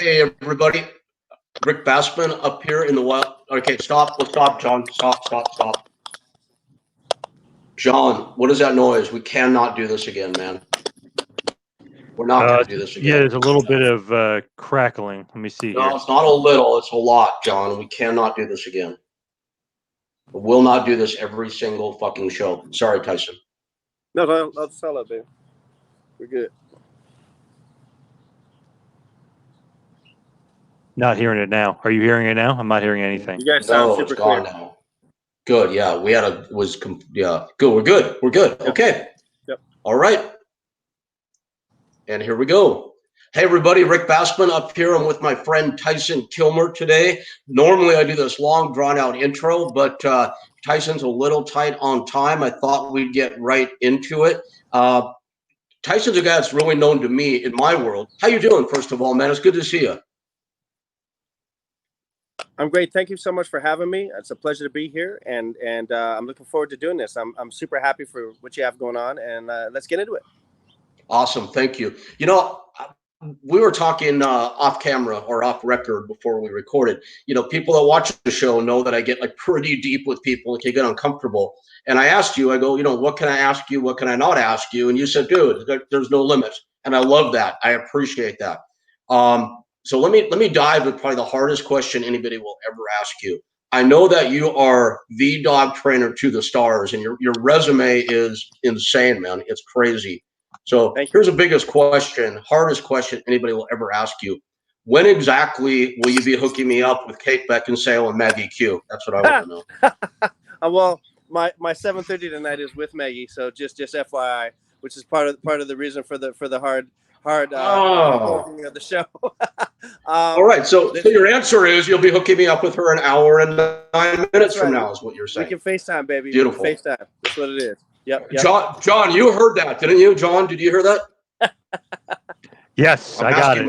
Hey, everybody. Rick Bassman up here in the wild. Okay, stop. Let's stop, John. Stop. John, what is that noise? We cannot do this again, man. We're not going to do this Yeah, again. there's a little bit of crackling. Let me see here. No, it's not a little. It's a lot, John. We cannot do this again. We will not do this every single fucking show. Sorry, Tyson. No, that's all up, baby. We're good. Not hearing it now. Are you hearing it now? I'm not hearing anything. You guys sound super clear. Now. Good. Yeah, we had a yeah. Good. We're good. Yep. Okay. Yep. All right. And here we go. Hey, everybody. Rick Bassman up here. I'm with my friend Tyson Kilmer today. Normally, I do this long, drawn-out intro, but Tyson's a little tight on time. I thought we'd get right into it. Tyson's a guy that's really known to me in my world. How you doing, first of all, man? It's good to see you. I'm great. Thank you so much for having me. It's a pleasure to be here, and I'm looking forward to doing this. I'm super happy for what you have going on, and let's get into it. Awesome. Thank you. You know, we were talking off camera or off record before we recorded. You know, people that watch the show know that I get like pretty deep with people and can get uncomfortable. And I asked you, I go, you know, what can I ask you? What can I not ask you? And you said, dude, there's no limits. And I love that. I appreciate that. So let me dive with probably the hardest question anybody will ever ask you. I know that you are the dog trainer to the stars, and your resume is insane, man. It's crazy. So here's the biggest question, hardest question anybody will ever ask you. When exactly will you be hooking me up with Kate Beckinsale and Maggie Q? That's what I want to know. Well, my 7:30 tonight is with Maggie, so just FYI, which is part of the reason for the hard closing of the show. All right, so your answer is you'll be hooking me up with her an hour and 9 minutes from now, is what you're saying. We can FaceTime, baby. Beautiful. FaceTime. That's what it is. Yep. John, you heard that, didn't you? John, did you hear that? Yes, I got it.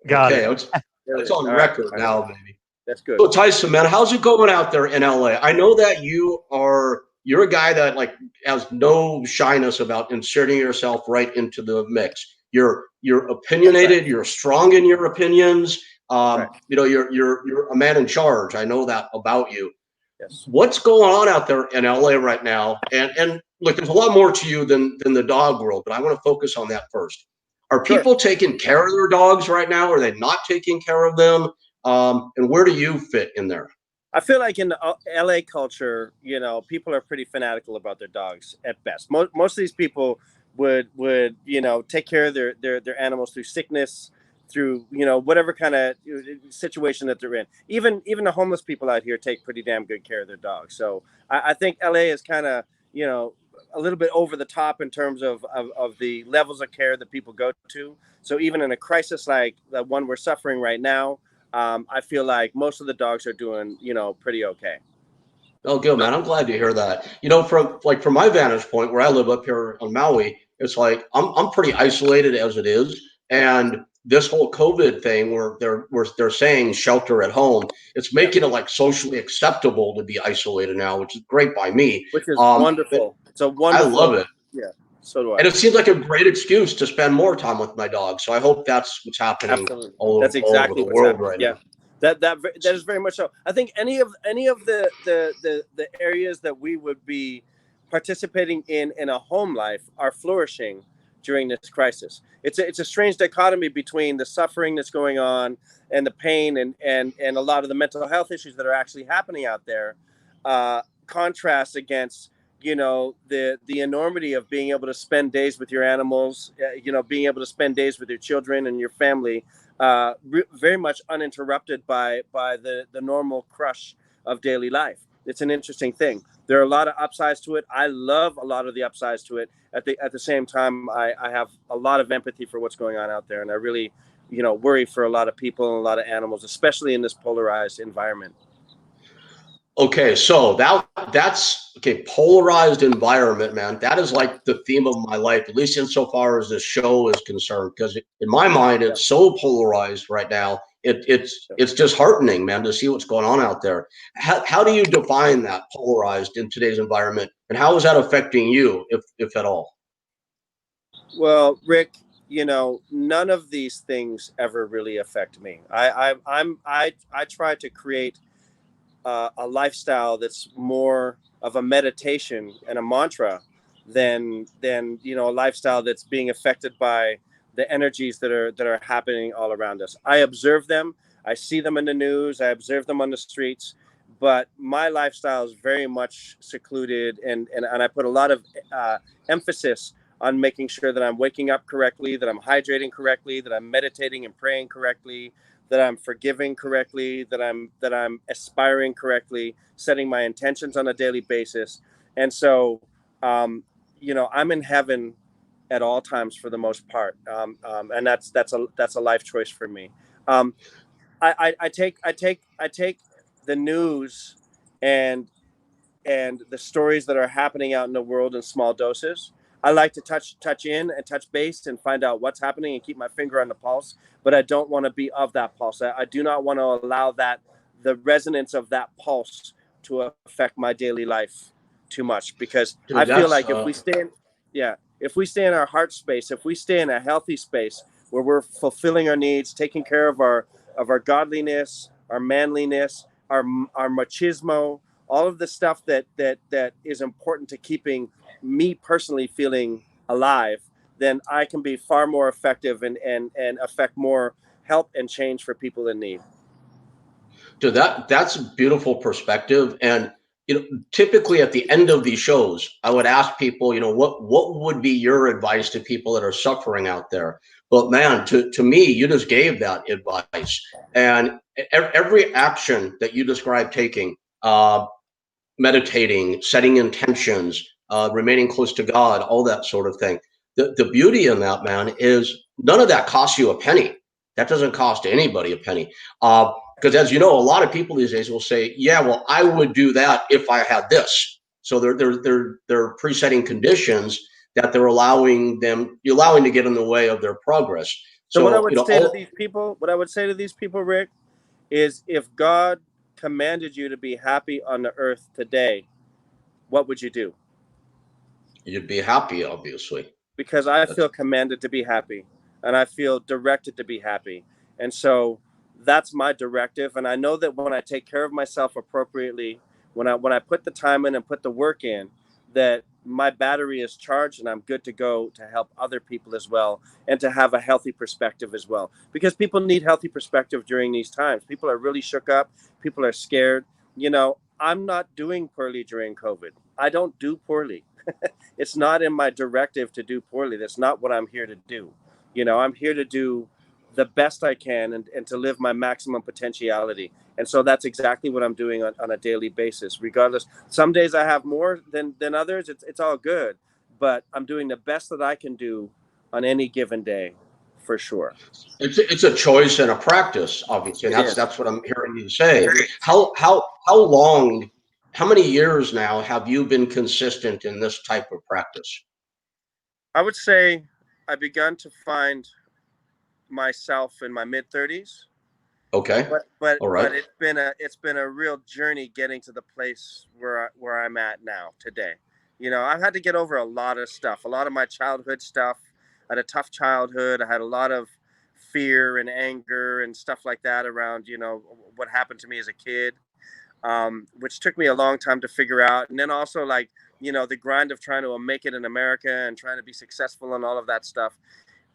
Got it. It's on record now, baby. That's good. So Tyson, man, how's it going out there in LA? I know that you're a guy that like has no shyness about inserting yourself right into the mix. You're opinionated. You're strong in your opinions. You know, you're a man in charge. I know that about you. Yes. What's going on out there in LA right now? And look, there's a lot more to you than the dog world, but I want to focus on that first. Are people taking care of their dogs right now? Are they not taking care of them? And where do you fit in there? I feel like in the LA culture, you know, people are pretty fanatical about their dogs at best. Most of these people would you know, take care of their animals through sickness, through, you know, whatever kind of situation that they're in. Even the homeless people out here take pretty damn good care of their dogs. So I think LA is kind of, you know, a little bit over the top in terms of the levels of care that people go to. So even in a crisis like the one we're suffering right now, I feel like most of the dogs are doing, you know, pretty okay. Oh, good, man. I'm glad to hear that. You know, from my vantage point where I live up here on Maui, it's like I'm pretty isolated as it is, and this whole COVID thing where they're saying shelter at home, it's making it like socially acceptable to be isolated now, which is great by me. Which is wonderful. It's a wonderful. I love it. Yeah, so do I. And it seems like a great excuse to spend more time with my dog. So I hope that's what's happening. Absolutely. All that's exactly over the world happening. right now. That is very much so. I think any of the areas that we would be participating in a home life are flourishing during this crisis. It's a strange dichotomy between the suffering that's going on and the pain and a lot of the mental health issues that are actually happening out there. Contrast against, you know, the enormity of being able to spend days with your animals, you know, being able to spend days with your children and your family, very much uninterrupted by the normal crush of daily life. It's an interesting thing. There are a lot of upsides to it. I love a lot of the upsides to it. At the same time, I have a lot of empathy for what's going on out there, and I really, you know, worry for a lot of people and a lot of animals, especially in this polarized environment. Okay, so that's okay. Polarized environment, man. That is like the theme of my life, at least insofar as this show is concerned. Because in my mind, it's so polarized right now. It's disheartening, man, to see what's going on out there. How do you define that polarized in today's environment, and how is that affecting you, if at all? Well, Rick, you know, none of these things ever really affect me. I try to create a lifestyle that's more of a meditation and a mantra than you know, a lifestyle that's being affected by the energies that are happening all around us. I observe them, I see them in the news, I observe them on the streets, but my lifestyle is very much secluded, and I put a lot of emphasis on making sure that I'm waking up correctly, that I'm hydrating correctly, that I'm meditating and praying correctly, that I'm forgiving correctly, that I'm aspiring correctly, setting my intentions on a daily basis. And so, you know, I'm in heaven at all times for the most part, and that's a life choice for me. I take the news and the stories that are happening out in the world in small doses. I like to touch in and touch base and find out what's happening and keep my finger on the pulse, but I don't want to be of that pulse. I do not want to allow the resonance of that pulse to affect my daily life too much, because dude, I feel like if we stay in our heart space, if we stay in a healthy space where we're fulfilling our needs, taking care of our godliness, our manliness, our machismo, all of the stuff that is important to keeping me personally feeling alive, then I can be far more effective and affect more help and change for people in need. Dude, that's a beautiful perspective. And you know, typically at the end of these shows, I would ask people, you know, what would be your advice to people that are suffering out there? But man, to me, you just gave that advice. And every action that you described taking, meditating, setting intentions, remaining close to God, all that sort of thing. The beauty in that, man, is none of that costs you a penny. That doesn't cost anybody a penny. Because as you know, a lot of people these days will say, yeah, well, I would do that if I had this. So they're presetting conditions that they're allowing to get in the way of their progress. So what I would say to these people, Rick, is if God commanded you to be happy on the earth today, what would you do? You'd be happy, obviously. Because I feel commanded to be happy, and I feel directed to be happy. And so that's my directive. And I know that when I take care of myself appropriately, when I put the time in and put the work in, that my battery is charged and I'm good to go to help other people as well, and to have a healthy perspective as well. Because people need healthy perspective during these times. People are really shook up. People are scared. You know, I'm not doing poorly during COVID. I don't do poorly. It's not in my directive to do poorly. That's not what I'm here to do. You know, I'm here to do the best I can and to live my maximum potentiality. And so that's exactly what I'm doing on a daily basis, regardless. Some days I have more than others. It's all good, but I'm doing the best that I can do on any given day, for sure. It's a choice and a practice, obviously. And that's what I'm hearing you say. How many years now have you been consistent in this type of practice? I would say I began to find myself in my mid-30s. Okay. But all right. But it's been a real journey getting to the place where I'm at now today. You know, I've had to get over a lot of stuff, a lot of my childhood stuff. I had a tough childhood. I had a lot of fear and anger and stuff like that around, you know, what happened to me as a kid, which took me a long time to figure out. And then also, like, you know, the grind of trying to make it in America and trying to be successful and all of that stuff.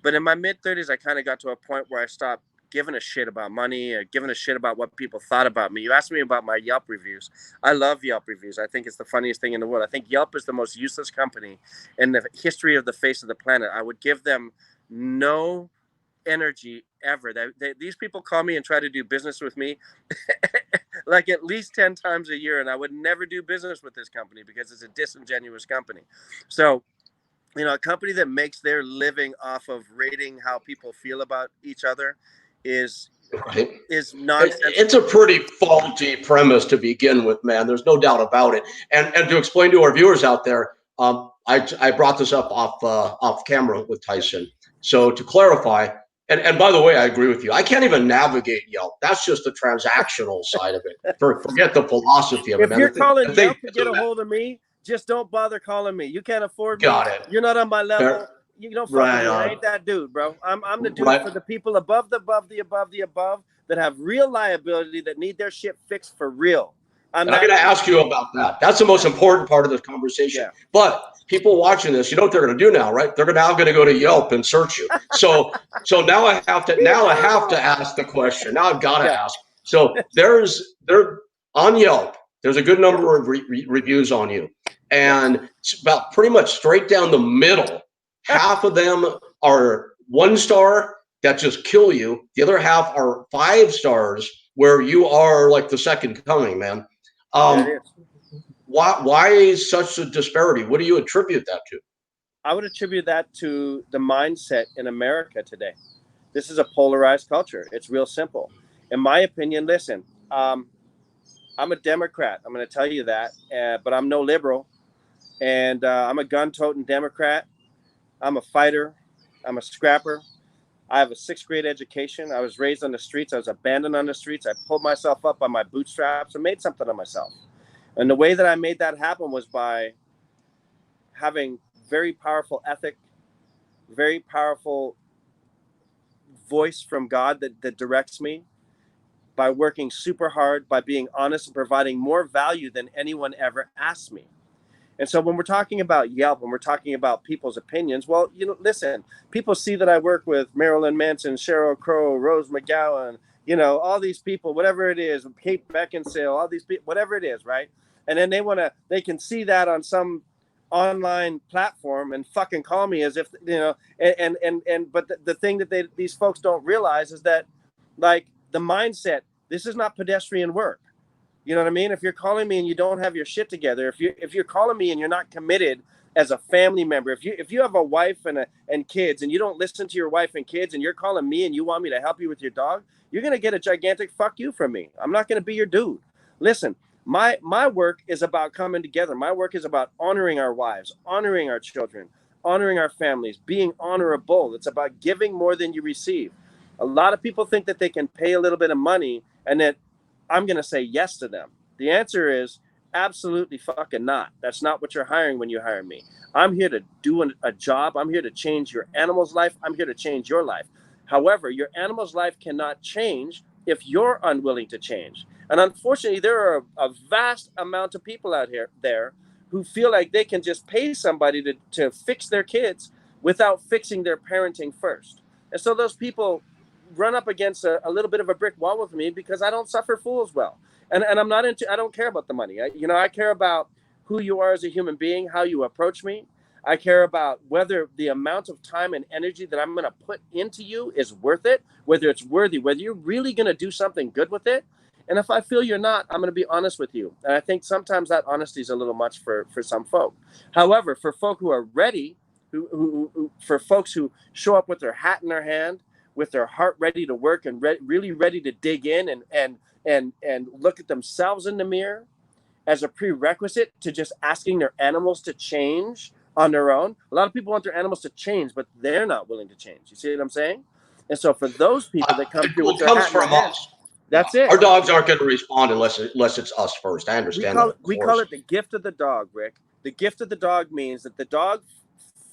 But in my mid-30s, I kind of got to a point where I stopped giving a shit about money or giving a shit about what people thought about me. You asked me about my Yelp reviews. I love Yelp reviews. I think it's the funniest thing in the world. I think Yelp is the most useless company in the history of the face of the planet. I would give them no energy ever. These people call me and try to do business with me like at least 10 times a year, and I would never do business with this company because it's a disingenuous company. So, you know, a company that makes their living off of rating how people feel about each other is nonsense. It's a pretty faulty premise to begin with, man. There's no doubt about it. And to explain to our viewers out there, I brought this up off camera with Tyson. So to clarify, and by the way, I agree with you. I can't even navigate Yelp. That's just the transactional side of it. Forget the philosophy of it. If you're calling Yelp to get a hold of me, just don't bother calling me. You can't afford me. Got it. You're not on my level. you know, fuck me, I ain't that dude, bro. I'm the dude for the people above that have real liability, that need their shit fixed for real. I'm going to ask you about that. That's the most important part of this conversation. Yeah. But people watching this, you know what they're going to do now, right? They're now going to go to Yelp and search you. So now I have to ask the question. Now I've got to ask. So there on Yelp, there's a good number of reviews on you, and it's about pretty much straight down the middle. Half of them are 1 star that just kill you. The other half are 5 stars where you are like the second coming, man. Why is such a disparity? What do you attribute that to? I would attribute that to the mindset in America today. This is a polarized culture. It's real simple. In my opinion, listen, I'm a Democrat. I'm going to tell you that, but I'm no liberal. And I'm a gun-toting Democrat. I'm a fighter. I'm a scrapper. I have a 6th grade education. I was raised on the streets. I was abandoned on the streets. I pulled myself up by my bootstraps and made something of myself. And the way that I made that happen was by having very powerful ethic, very powerful voice from God that directs me, by working super hard, by being honest and providing more value than anyone ever asked me. And so when we're talking about Yelp, when we're talking about people's opinions, well, you know, listen, people see that I work with Marilyn Manson, Sheryl Crow, Rose McGowan, you know, all these people, whatever it is, Kate Beckinsale, all these people, whatever it is, right? And then they can see that on some online platform and fucking call me as if, you know, but the thing that these folks don't realize is that, like, the mindset, this is not pedestrian work. You know what I mean? If you're calling me and you don't have your shit together, if you're calling me and you're not committed as a family member, if you have a wife and kids and you don't listen to your wife and kids and you're calling me and you want me to help you with your dog, you're going to get a gigantic fuck you from me. I'm not going to be your dude. Listen, my work is about coming together. My work is about honoring our wives, honoring our children, honoring our families, being honorable. It's about giving more than you receive. A lot of people think that they can pay a little bit of money and that I'm going to say yes to them. The answer is absolutely fucking not. That's not what you're hiring when you hire me. I'm here to do a job. I'm here to change your animal's life. I'm here to change your life. However, your animal's life cannot change if you're unwilling to change. And unfortunately, there are a vast amount of people out there who feel like they can just pay somebody to fix their kids without fixing their parenting first. And so those people run up against a little bit of a brick wall with me because I don't suffer fools well. And I'm not into, I don't care about the money. I care about who you are as a human being, how you approach me. I care about whether the amount of time and energy that I'm going to put into you is worth it, whether it's worthy, whether you're really going to do something good with it. And if I feel you're not, I'm going to be honest with you. And I think sometimes that honesty is a little much for some folk. However, for folk who are ready, for folks who show up with their hat in their hand, with their heart ready to work and really ready to dig in and look at themselves in the mirror as a prerequisite to just asking their animals to change on their own. A lot of people want their animals to change, but they're not willing to change. You see what I'm saying? And so for those people that come through with their hat in their hand, that's it. Our dogs aren't going to respond unless it's us first. I understand we call it the gift of the dog, Rick. The gift of the dog means that the dog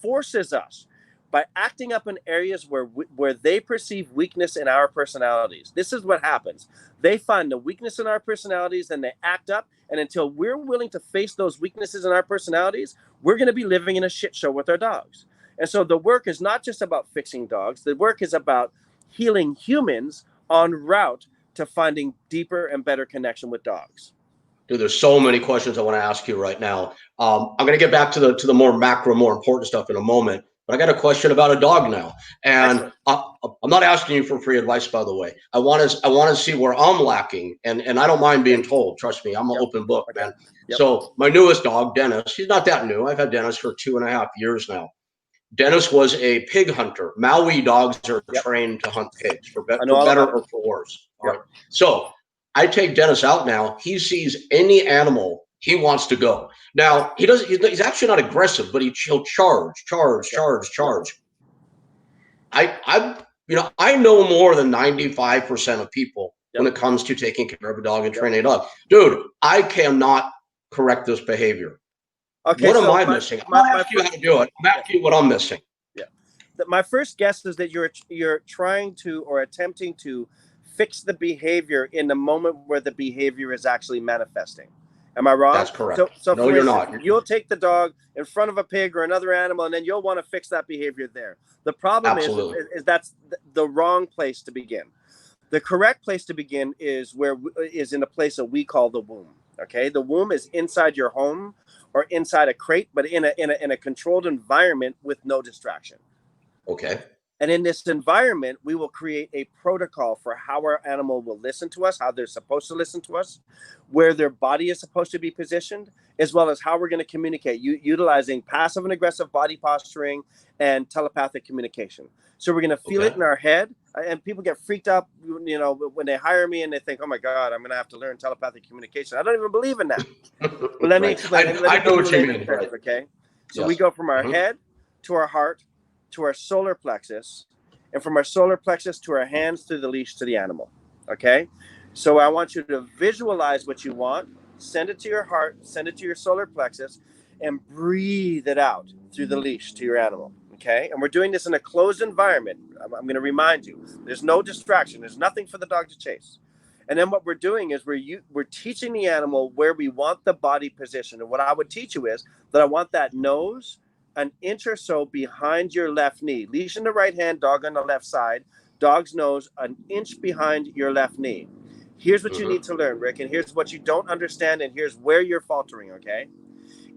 forces us by acting up in areas where they perceive weakness in our personalities. This is what happens. They find the weakness in our personalities and they act up. And until we're willing to face those weaknesses in our personalities, we're going to be living in a shit show with our dogs. And so the work is not just about fixing dogs. The work is about healing humans en route to finding deeper and better connection with dogs. Dude, there's so many questions I want to ask you right now. I'm going to get back to the more macro, more important stuff in a moment. But I got a question about a dog now, and I'm not asking you for free advice, by the way. I want to see where I'm lacking, and I don't mind being told. Trust me, I'm an open book, man. Yep. So my newest dog, Dennis, he's not that new. I've had Dennis for 2.5 years now. Dennis was a pig hunter. Maui dogs are trained to hunt pigs for better or for worse. All right. So I take Dennis out now. He sees any animal, he wants to go. Now he's actually not aggressive, but he'll charge. I know more than 95% of people when it comes to taking care of a dog and training a dog. Dude, I cannot correct this behavior. Okay, what am I missing? I'm not asking you how to do it. I'm asking you what I'm missing. Yeah. my first guess is that you're trying to or attempting to fix the behavior in the moment where the behavior is actually manifesting. Am I wrong? That's correct. So no, you're not. You'll take the dog in front of a pig or another animal, and then you'll want to fix that behavior there. The problem is that's the wrong place to begin. The correct place to begin is in a place that we call the womb. Okay, the womb is inside your home or inside a crate, but in a controlled environment with no distraction. Okay. And in this environment, we will create a protocol for how our animal will listen to us, how they're supposed to listen to us, where their body is supposed to be positioned, as well as how we're going to communicate, utilizing passive and aggressive body posturing and telepathic communication. So we're going to feel it in our head, and people get freaked out, you know, when they hire me and they think, oh my God, I'm going to have to learn telepathic communication. I don't even believe in that. But let me explain. I know what you mean. First, okay. So we go from our head to our heart, to our solar plexus, and from our solar plexus to our hands through the leash to the animal. Okay. So I want you to visualize what you want, send it to your heart, send it to your solar plexus, and breathe it out through the leash to your animal. Okay. And we're doing this in a closed environment. I'm going to remind you, there's no distraction. There's nothing for the dog to chase. And then what we're doing is we're teaching the animal where we want the body position. And what I would teach you is that I want that nose an inch or so behind your left knee. Leash in the right hand, dog on the left side. Dog's nose an inch behind your left knee. Here's what you need to learn, Rick, and here's what you don't understand, and here's where you're faltering, okay?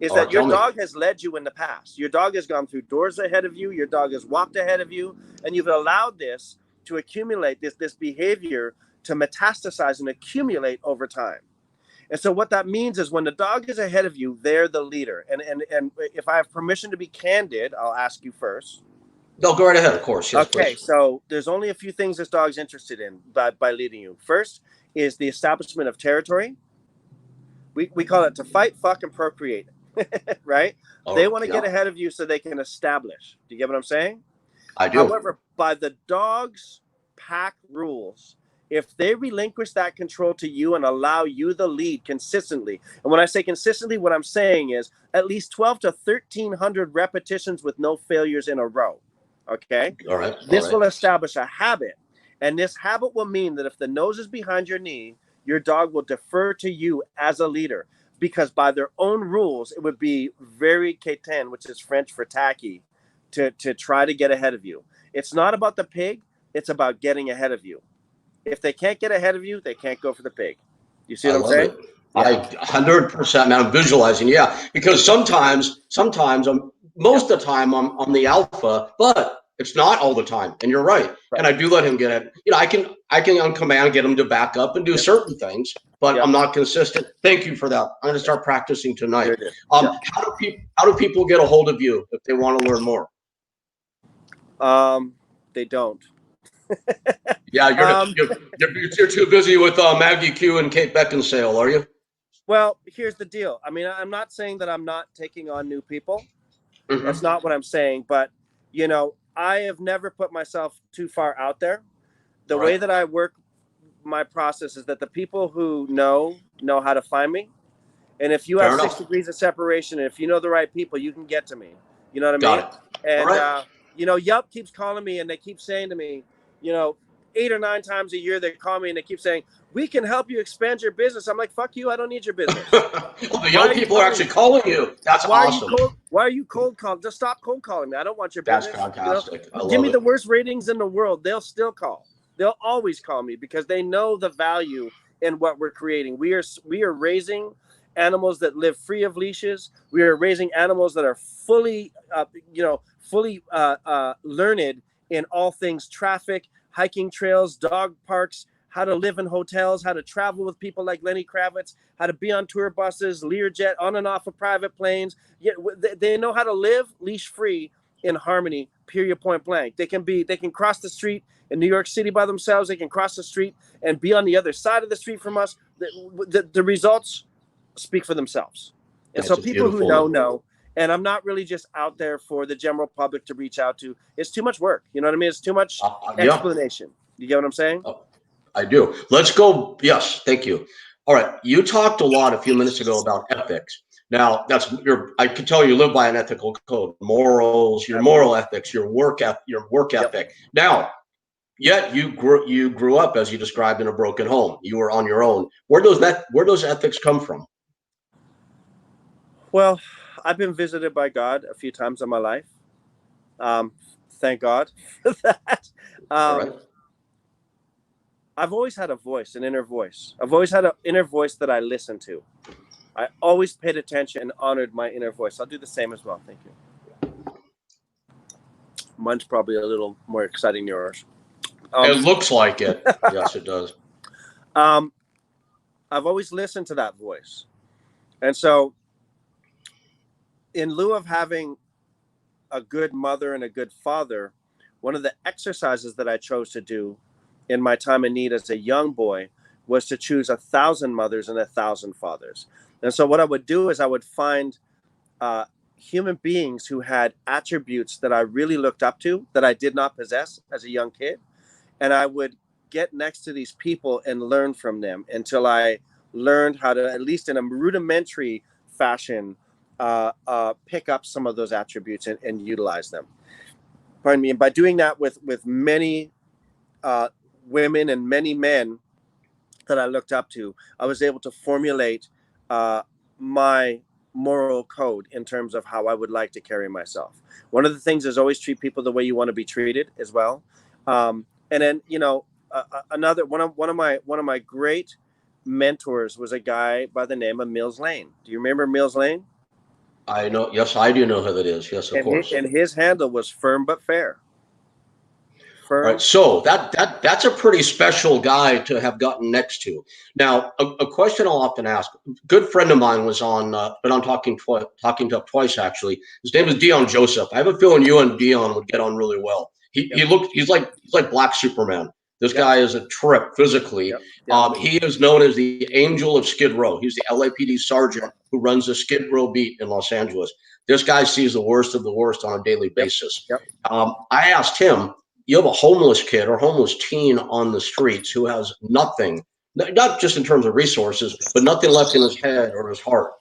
Is that your dog has led you in the past. Your dog has gone through doors ahead of you. Your dog has walked ahead of you, and you've allowed this to accumulate, this behavior to metastasize and accumulate over time. And so what that means is when the dog is ahead of you, they're the leader. And if I have permission to be candid, I'll ask you first. No, go right ahead, of course. Yes, okay, please. So there's only a few things this dog's interested in by leading you. First is the establishment of territory. We call it to fight, fuck, and procreate, right? They want to get ahead of you so they can establish. Do you get what I'm saying? I do. However, by the dog's pack rules, if they relinquish that control to you and allow you the lead consistently, and when I say consistently, what I'm saying is at least 12 to 1,300 repetitions with no failures in a row, okay? All right. This will establish a habit, and this habit will mean that if the nose is behind your knee, your dog will defer to you as a leader, because by their own rules, it would be very K10, which is French for tacky, to try to get ahead of you. It's not about the pig. It's about getting ahead of you. If they can't get ahead of you, they can't go for the pig. You see what I'm saying? I 100%. Now I'm visualizing. Yeah, because sometimes most of the time I'm the alpha, but it's not all the time. And you're right. And I do let him get it. You know, I can on command get him to back up and do certain things, but I'm not consistent. Thank you for that. I'm going to start practicing tonight. How do people get a hold of you if they want to learn more? They don't. Yeah, you're too busy with Maggie Q and Kate Beckinsale, are you? Well, here's the deal. I mean, I'm not saying that I'm not taking on new people. That's not what I'm saying. But, you know, I have never put myself too far out there. The way that I work my process is that the people who know how to find me. And if you have 6 degrees of separation, and if you know the right people, you can get to me. You know what I mean? Got it. And, you know, Yelp keeps calling me and they keep saying to me, you know, 8 or 9 times a year, they call me and they keep saying, we can help you expand your business. I'm like, fuck you. I don't need your business. The young people are actually calling you. That's awesome. Why are you cold calling? Just stop cold calling me. I don't want your business. That's fantastic. You know? Give me the worst ratings in the world. They'll still call. They'll always call me because they know the value in what we're creating. We are raising animals that live free of leashes. We are raising animals that are fully learned in all things traffic, hiking trails, dog parks, how to live in hotels, how to travel with people like Lenny Kravitz, how to be on tour buses, Learjet, on and off of private planes. Yeah, they know how to live leash free in harmony, period, point blank. They can cross the street in New York City by themselves. They can cross the street and be on the other side of the street from us. The results speak for themselves. And so people who know. And I'm not really just out there for the general public to reach out to. It's too much work. You know what I mean? It's too much explanation. You get what I'm saying? I do. Let's go. Yes. Thank you. All right. You talked a lot a few minutes ago about ethics. Now, I can tell you live by an ethical code, morals, your moral ethics, your work ethic. Now, yet you grew up, as you described, in a broken home. You were on your own. Where those ethics come from? Well, I've been visited by God a few times in my life. Thank God for that. All right. I've always had a voice, an inner voice. I've always had an inner voice that I listened to. I always paid attention and honored my inner voice. I'll do the same as well. Thank you. Mine's probably a little more exciting than yours. It looks like it. Yes, it does. I've always listened to that voice. And so in lieu of having a good mother and a good father, one of the exercises that I chose to do in my time of need as a young boy was to choose 1,000 mothers and 1,000 fathers. And so what I would do is I would find human beings who had attributes that I really looked up to that I did not possess as a young kid. And I would get next to these people and learn from them until I learned how to, at least in a rudimentary fashion, pick up some of those attributes and utilize them. Pardon me. And by doing that with many women and many men that I looked up to, I was able to formulate my moral code in terms of how I would like to carry myself. One of the things is always treat people the way you want to be treated as well. And then, you know, another one of my great mentors was a guy by the name of Mills Lane. Do you remember Mills Lane? I know. Yes, I do know who that is. Yes, of course. And his handle was firm but fair. All right, so that's a pretty special guy to have gotten next to. Now, a question I'll often ask. A good friend of mine was on, been on Talking Tough twice actually. His name is Dion Joseph. I have a feeling you and Dion would get on really well. He's like Black Superman. This guy is a trip physically. He is known as the Angel of Skid Row. He's the LAPD sergeant who runs the Skid Row beat in Los Angeles. This guy sees the worst of the worst on a daily basis. I asked him, you have a homeless kid or homeless teen on the streets who has nothing, not just in terms of resources, but nothing left in his head or his heart.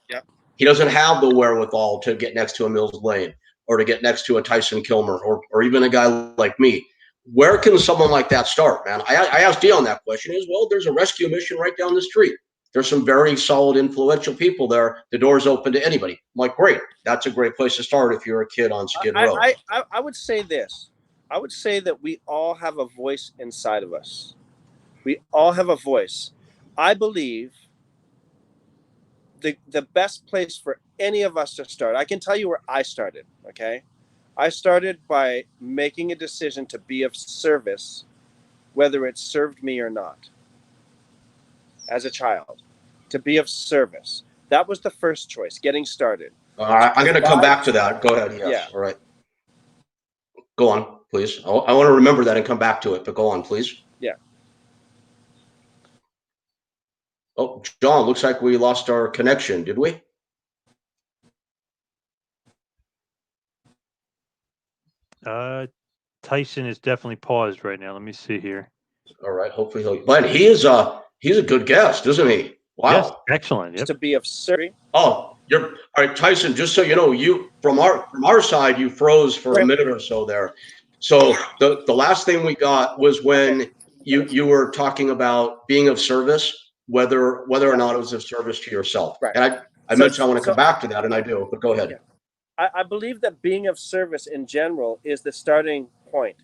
He doesn't have the wherewithal to get next to a Mills Lane or to get next to a Tyson Kilmer or even a guy like me. Where can someone like that start, man? I asked Dion that question as well. There's a rescue mission right down the street. There's some very solid, influential people there. The door's open to anybody. I'm like, great. That's a great place to start if you're a kid on Skid Row. I would say this. I would say that we all have a voice inside of us. We all have a voice. I believe the best place for any of us to start, I can tell you where I started, okay? I started by making a decision to be of service, whether it served me or not, as a child, to be of service. That was the first choice, getting started. I'm going to come back to that. Go ahead. Yes. Yeah. All right. Go on, please. I want to remember that and come back to it, but go on, please. Yeah. Oh, John, looks like we lost our connection. Did we? Tyson is definitely paused right now. Let me see here. All right. Hopefully but he's a good guest, isn't he? Wow. Yes, excellent. Yep. To be of service. Oh, all right, Tyson, just so you know, you from our side, you froze for a minute or so there. So the last thing we got was when you were talking about being of service, whether or not it was of service to yourself. Right. And I mentioned I want to come back to that, and I do, but go ahead. Yeah. I believe that being of service in general is the starting point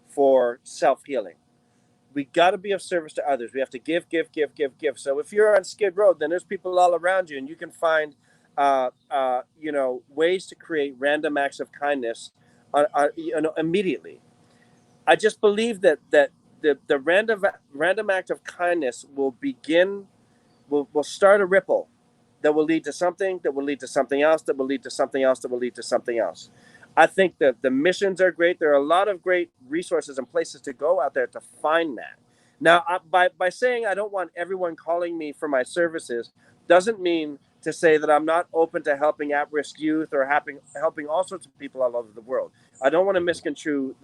for self-healing. We got to be of service to others. We have to give. So if you're on Skid Row, then there's people all around you, and you can find, ways to create random acts of kindness, immediately. I just believe that the random act of kindness will start a ripple that will lead to something, that will lead to something else, that will lead to something else, that will lead to something else. I think that the missions are great. There are a lot of great resources and places to go out there to find that. Now, by saying I don't want everyone calling me for my services doesn't mean to say that I'm not open to helping at-risk youth or helping all sorts of people all over the world. I don't want to misconstrue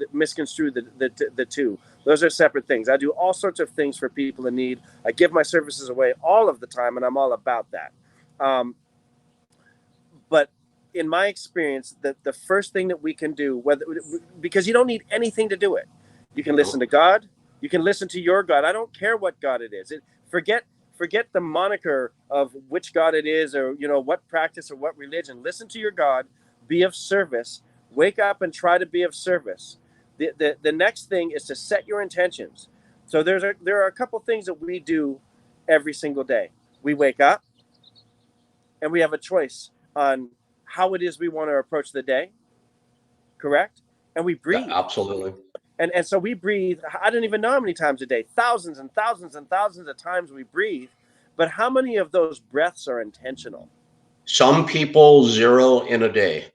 the two. Those are separate things. I do all sorts of things for people in need. I give my services away all of the time, and I'm all about that. in my experience, the first thing that we can do, because you don't need anything to do it. You can listen to God. You can listen to your God. I don't care what God it is. Forget the moniker of which God it is, or what practice or what religion. Listen to your God. Be of service. Wake up and try to be of service. The next thing is to set your intentions. So there are a couple things that we do every single day. We wake up and we have a choice on how it is we want to approach the day. Correct? And we breathe. Yeah, absolutely. And so we breathe. I don't even know how many times a day. Thousands and thousands and thousands of times we breathe. But how many of those breaths are intentional? Some people 0 in a day.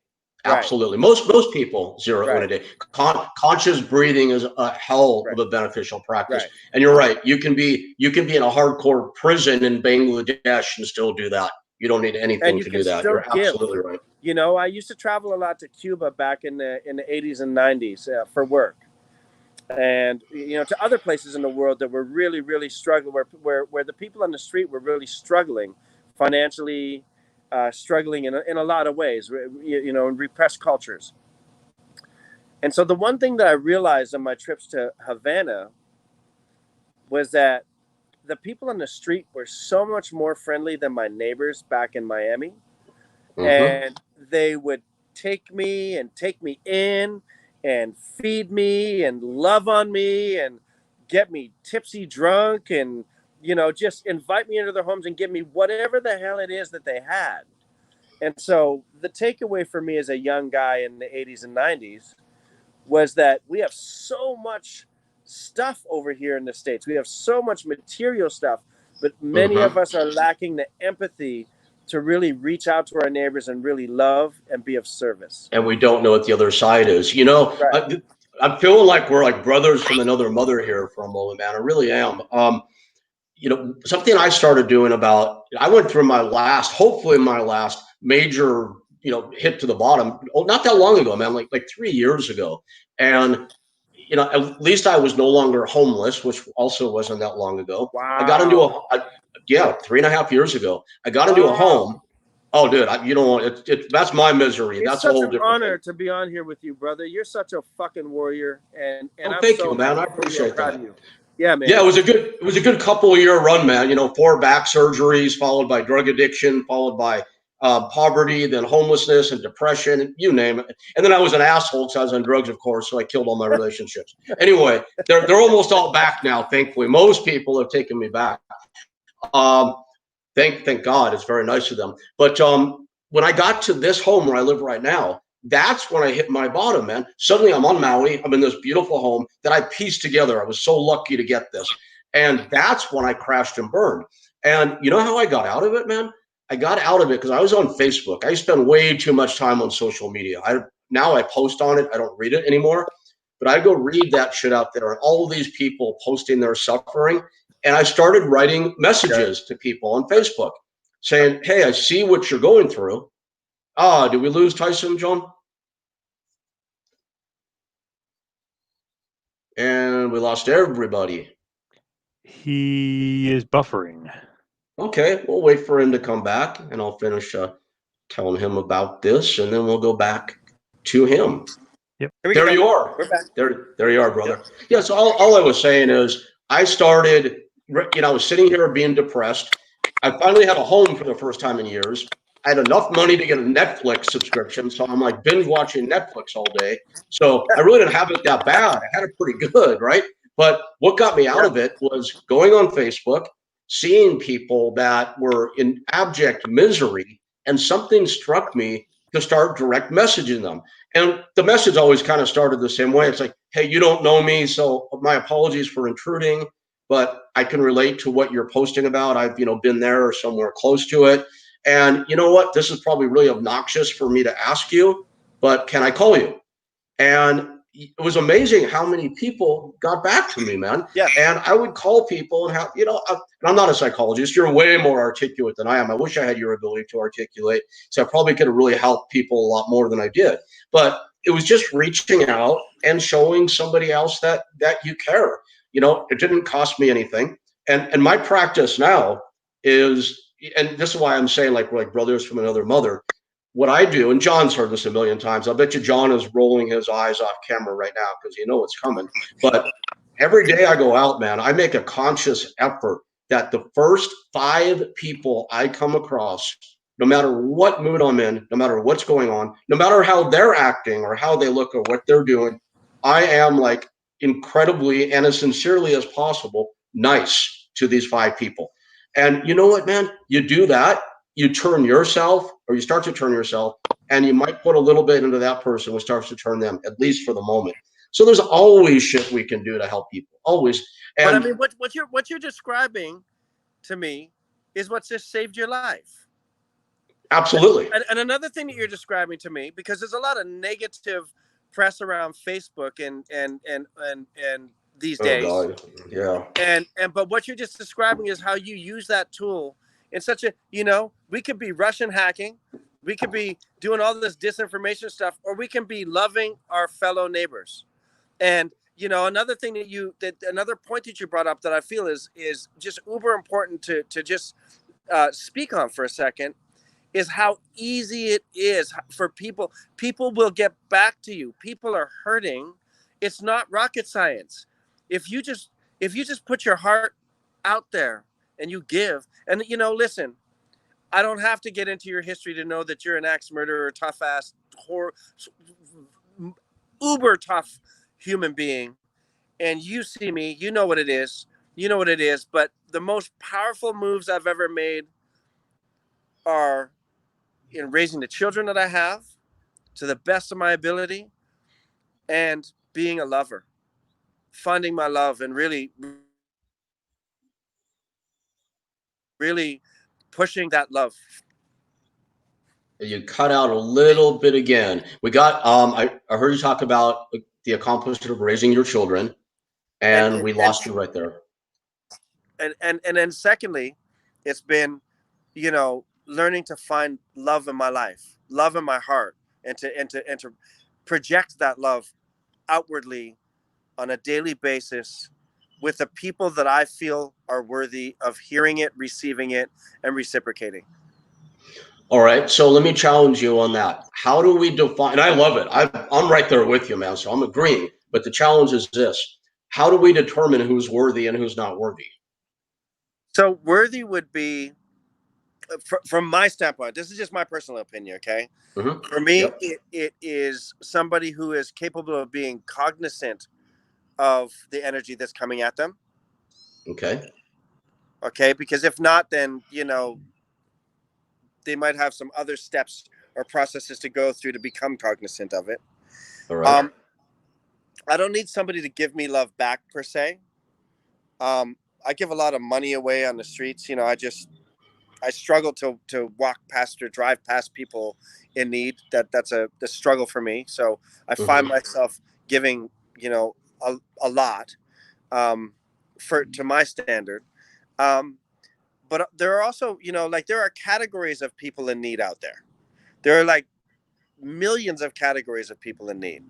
Absolutely. Right. Most people 0 in a day. Conscious breathing is a hell of a beneficial practice. Right. And you're right. You can be in a hardcore prison in Bangladesh and still do that. You don't need anything to do that. You're absolutely right. I used to travel a lot to Cuba back in the 80s and 90s for work. And to other places in the world that were really, really struggling, where the people on the street were really struggling financially, struggling in a lot of ways, in repressed cultures. And so the one thing that I realized on my trips to Havana was that the people on the street were so much more friendly than my neighbors back in Miami. Mm-hmm. And they would take me in and feed me and love on me and get me tipsy drunk and, just invite me into their homes and give me whatever the hell it is that they had. And so the takeaway for me as a young guy in the 80s and 90s was that we have so much stuff over here in the States. We have so much material stuff, but many of us are lacking the empathy to really reach out to our neighbors and really love and be of service. And we don't know what the other side is. I'm feeling like we're like brothers from another mother here for a moment, man. I really am. Something I started doing I went through hopefully my last major, hit to the bottom, not that long ago, man, like 3 years ago. And, at least I was no longer homeless, which also wasn't that long ago. Wow. I got into 3.5 years ago. I got into a home. Oh, dude, that's my misery. It's that's such a whole an different honor thing. To be on here with you, brother. You're such a fucking warrior, and thank you, man. I appreciate that. Yeah, man. Yeah, it was a good couple of year run, man. 4 back surgeries, followed by drug addiction, followed by poverty, then homelessness and depression, you name it. And then I was an asshole because I was on drugs, of course, so I killed all my relationships. Anyway, they're almost all back now, thankfully. Most people have taken me back. Thank God. It's very nice of them. But when I got to this home where I live right now, that's when I hit my bottom, man. Suddenly I'm on Maui. I'm in this beautiful home that I pieced together. I was so lucky to get this. And that's when I crashed and burned. And you know how I got out of it, man? I got out of it because I was on Facebook. I spend way too much time on social media. Now I post on it. I don't read it anymore. But I go read that shit out there and all of these people posting their suffering. And I started writing messages to people on Facebook saying, hey, I see what you're going through. Did we lose Tyson, John? And we lost everybody. He is buffering. Okay, we'll wait for him to come back, and I'll finish telling him about this, and then we'll go back to him. Yep. There you are. We're back. There you are, brother. Yep. Yeah, so all I was saying is I started, I was sitting here being depressed. I finally had a home for the first time in years. I had enough money to get a Netflix subscription, so I'm like binge watching Netflix all day. So I really didn't have it that bad. I had it pretty good, right? But what got me out of it was going on Facebook, seeing people that were in abject misery, and something struck me to start direct messaging them. And the message always kind of started the same way. It's like, hey, you don't know me, so my apologies for intruding, but I can relate to what you're posting about. I've, been there or somewhere close to it. And you know what? This is probably really obnoxious for me to ask you, but can I call you? And it was amazing how many people got back to me, man. Yeah. And I would call people and have, and I'm not a psychologist. You're way more articulate than I am. I wish I had your ability to articulate. So I probably could have really helped people a lot more than I did. But it was just reaching out and showing somebody else that you care. It didn't cost me anything. And my practice now is, and this is why I'm saying like we're like brothers from another mother. what I do, and John's heard this a million times. I bet you John is rolling his eyes off camera right now because you know it's coming. But every day I go out, man, I make a conscious effort that the first 5 people I come across, no matter what mood I'm in, no matter what's going on, no matter how they're acting or how they look or what they're doing, I am like incredibly and as sincerely as possible nice to these 5 people. And you know what, man? You do that, you turn yourself, or you start to turn yourself, and you might put a little bit into that person, which starts to turn them, at least for the moment. So there's always shit we can do to help people, always. And but I mean, what you're describing to me is what just saved your life. Absolutely. And another thing that you're describing to me, because there's a lot of negative press around Facebook and these days. Oh God, yeah. And but what you're just describing is how you use that tool in such a, we could be Russian hacking, we could be doing all this disinformation stuff, or we can be loving our fellow neighbors. And another thing another point that you brought up that I feel is just uber important to just speak on for a second, is how easy it is for people. People will get back to you. People are hurting. It's not rocket science. If you just put your heart out there and you give, and listen, I don't have to get into your history to know that you're an axe murderer, tough ass, uber tough human being. And you see me, you know what it is. But the most powerful moves I've ever made are in raising the children that I have to the best of my ability, and being a lover, finding my love, and really pushing that love. You cut out a little bit again. We got I heard you talk about the accomplishment of raising your children, and we lost you right there. And then secondly, it's been, learning to find love in my life, love in my heart, and to project that love outwardly on a daily basis with the people that I feel are worthy of hearing it, receiving it, and reciprocating. All right, so let me challenge you on that. How do we define, and I love it, I'm right there with you, man, so I'm agreeing, but the challenge is this. How do we determine who's worthy and who's not worthy? So worthy would be, from my standpoint, this is just my personal opinion, okay? Mm-hmm. For me, yep. it is somebody who is capable of being cognizant of the energy that's coming at them. Okay, because if not, then they might have some other steps or processes to go through to become cognizant of it. All right. I don't need somebody to give me love back per se. I give a lot of money away on the streets. I struggle to walk past or drive past people in need. That's a struggle for me. So I find myself giving, a lot, to my standard. But there are also, there are categories of people in need out there. There are like millions of categories of people in need.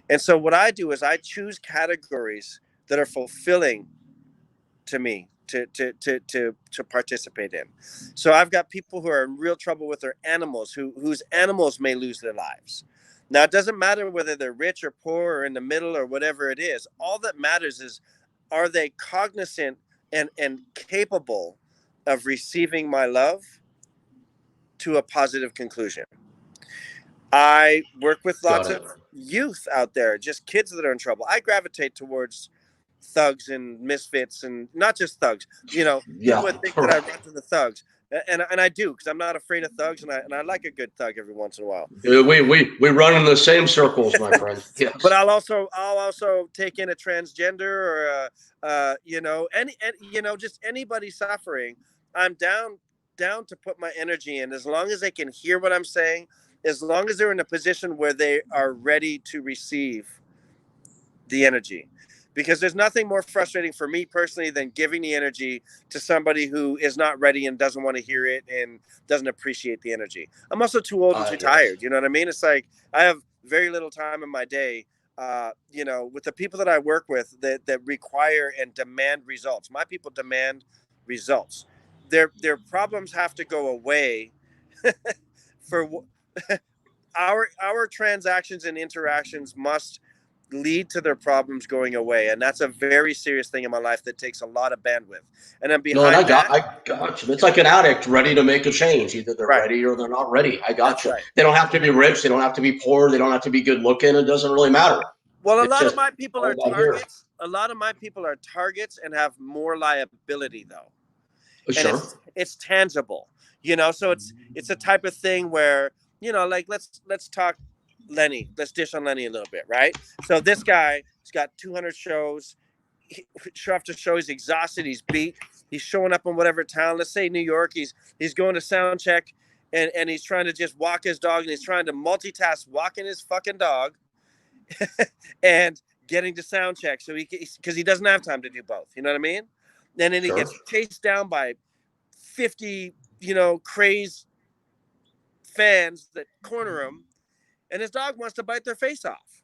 And so what I do is I choose categories that are fulfilling to me to participate in. So I've got people who are in real trouble with their animals, whose animals may lose their lives. Now, it doesn't matter whether they're rich or poor or in the middle or whatever it is. All that matters is, are they cognizant and capable of receiving my love to a positive conclusion? I work with lots of youth out there, just kids that are in trouble. I gravitate towards thugs and misfits, and not just thugs. People would think that I run to the thugs, and I do, because I'm not afraid of thugs, and I like a good thug every once in a while. We run in the same circles, my friend. Yes. But I'll also take in a transgender or just anybody suffering. I'm down to put my energy in, as long as they can hear what I'm saying, as long as they're in a position where they are ready to receive the energy. Because there's nothing more frustrating for me personally than giving the energy to somebody who is not ready and doesn't want to hear it and doesn't appreciate the energy. I'm also too old and too tired. You know what I mean? It's like I have very little time in my day, with the people that I work with that require and demand results. My people demand results. Their problems have to go away our transactions and interactions must lead to their problems going away, and that's a very serious thing in my life that takes a lot of bandwidth. And then behind I got you. It's like an addict ready to make a change. Either they're ready or they're not ready. I got you. Right. They don't have to be rich. They don't have to be poor. They don't have to be good looking. It doesn't really matter. Well, a lot of my people are targets. A lot of my people are targets and have more liability, though. Sure. And it's tangible, you know. So it's a type of thing where, you know, like let's talk Lenny. Let's dish on Lenny a little bit, right? So this guy, he's got 200 shows. Show after show, he's exhausted. He's beat. He's showing up in whatever town. Let's say New York. He's going to sound check, and he's trying to just walk his dog, and he's trying to multitask walking his fucking dog and getting to sound check. So because he doesn't have time to do both. You know what I mean? And then he gets chased down by 50, you know, crazed fans that corner him, and his dog wants to bite their face off.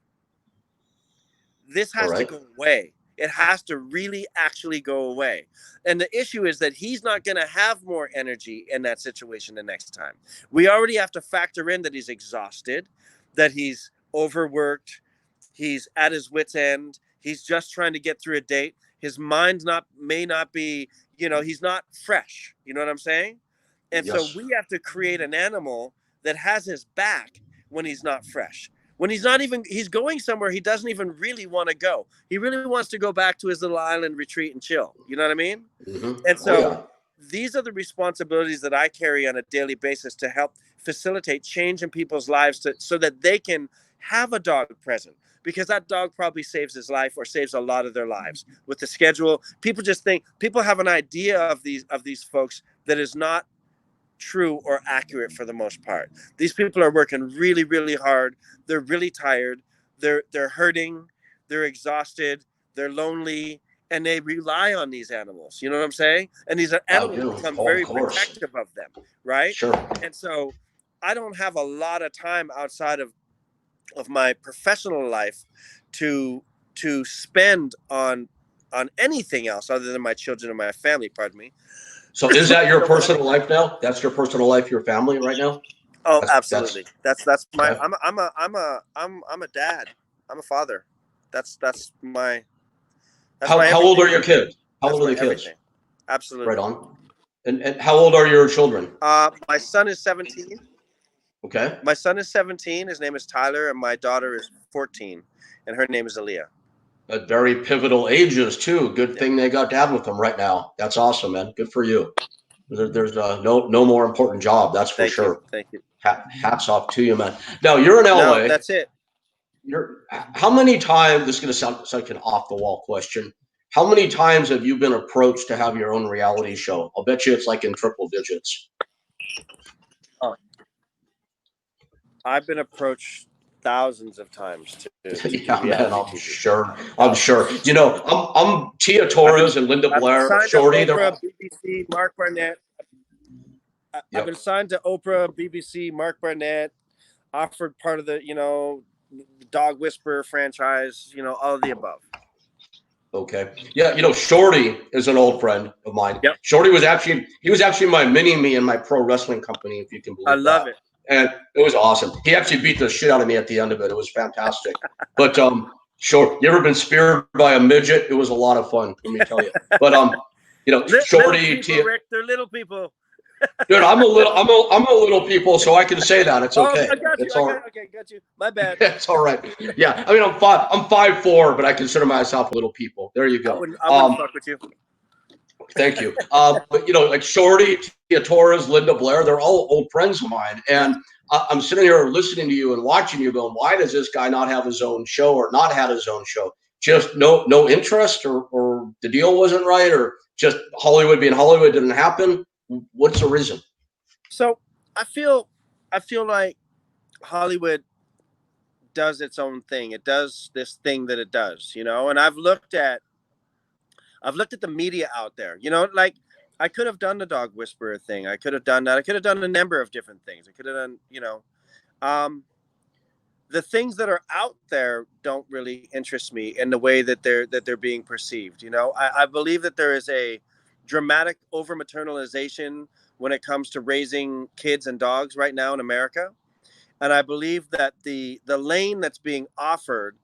This has to go away. It has to really actually go away. And the issue is that he's not going to have more energy in that situation the next time. We already have to factor in that he's exhausted, that he's overworked, he's at his wit's end, he's just trying to get through a date. His mind may not be, you know, he's not fresh. You know what I'm saying? And so we have to create an animal that has his back when he's not fresh. When he's going somewhere he doesn't even really want to go. He really wants to go back to his little island retreat and chill. You know what I mean? Mm-hmm. And so these are the responsibilities that I carry on a daily basis to help facilitate change in people's lives so that they can have a dog present. Because that dog probably saves his life or saves a lot of their lives. With the schedule, people have an idea of these folks that is not true or accurate for the most part. These people are working really, really hard. They're really tired. They're hurting. They're exhausted. They're lonely, and they rely on these animals. You know what I'm saying? And these animals become very protective of them, right? Sure. And so I don't have a lot of time outside of my professional life to spend on anything else other than my children and my family. Pardon me. So is that your personal life now? That's your personal life, your family right now? Oh, absolutely. That's my. I'm a dad. I'm a father. That's my. How old are your kids? How old are the kids? Everything. Absolutely. Right on. And how old are your children? My son is 17. Okay. My son is 17. His name is Tyler, and my daughter is 14, and her name is Aaliyah. At very pivotal ages too. Good thing they got dad with them right now. That's awesome, man. Good for you. There's no more important job. That's for sure. Thank you. Hats off to you, man. Now you're in LA. No, that's it. How many times? This is going to sound like an off the wall question. How many times have you been approached to have your own reality show? I'll bet you it's like in triple digits. Oh. I've been approached thousands of times to yeah, man, I'm sure. You know, I'm Tia Torres and Linda Blair, Shorty. Oprah, BBC, Mark Barnett. I've been signed to Oprah, BBC, Mark Barnett. Offered part of the, you know, Dog Whisperer franchise. You know, all of the above. Okay. Yeah, you know, Shorty is an old friend of mine. Yep. Shorty was actually my mini-me in my pro wrestling company, if you can believe that. I love it. And it was awesome. He actually beat the shit out of me at the end of it. It was fantastic. But sure, you ever been speared by a midget? It was a lot of fun, let me tell you. But you know, Shorty, people, Rick, they're little people. Dude, I'm a little people, so I can say that. It's okay. I got you. It's all right. Okay, got you. My bad. It's all right. Yeah, I mean, I'm 5'4", but I consider myself a little people. There you go. I wouldn't fuck with you. Thank you. But you know, like Shorty, Tia Torres, Linda Blair, they're all old friends of mine, and I'm sitting here listening to you and watching you, going, why does this guy not have his own show or not had his own show? Just no interest, or the deal wasn't right, or just Hollywood being Hollywood didn't happen. What's the reason? So I feel like Hollywood does its own thing. It does this thing that it does, you know. And I've looked at the media out there, you know, like I could have done the Dog Whisperer thing. I could have done that. I could have done a number of different things. I could have done, you know, the things that are out there don't really interest me in the way that they're being perceived. You know, I believe that there is a dramatic over maternalization when it comes to raising kids and dogs right now in America. And I believe that the lane that's being offered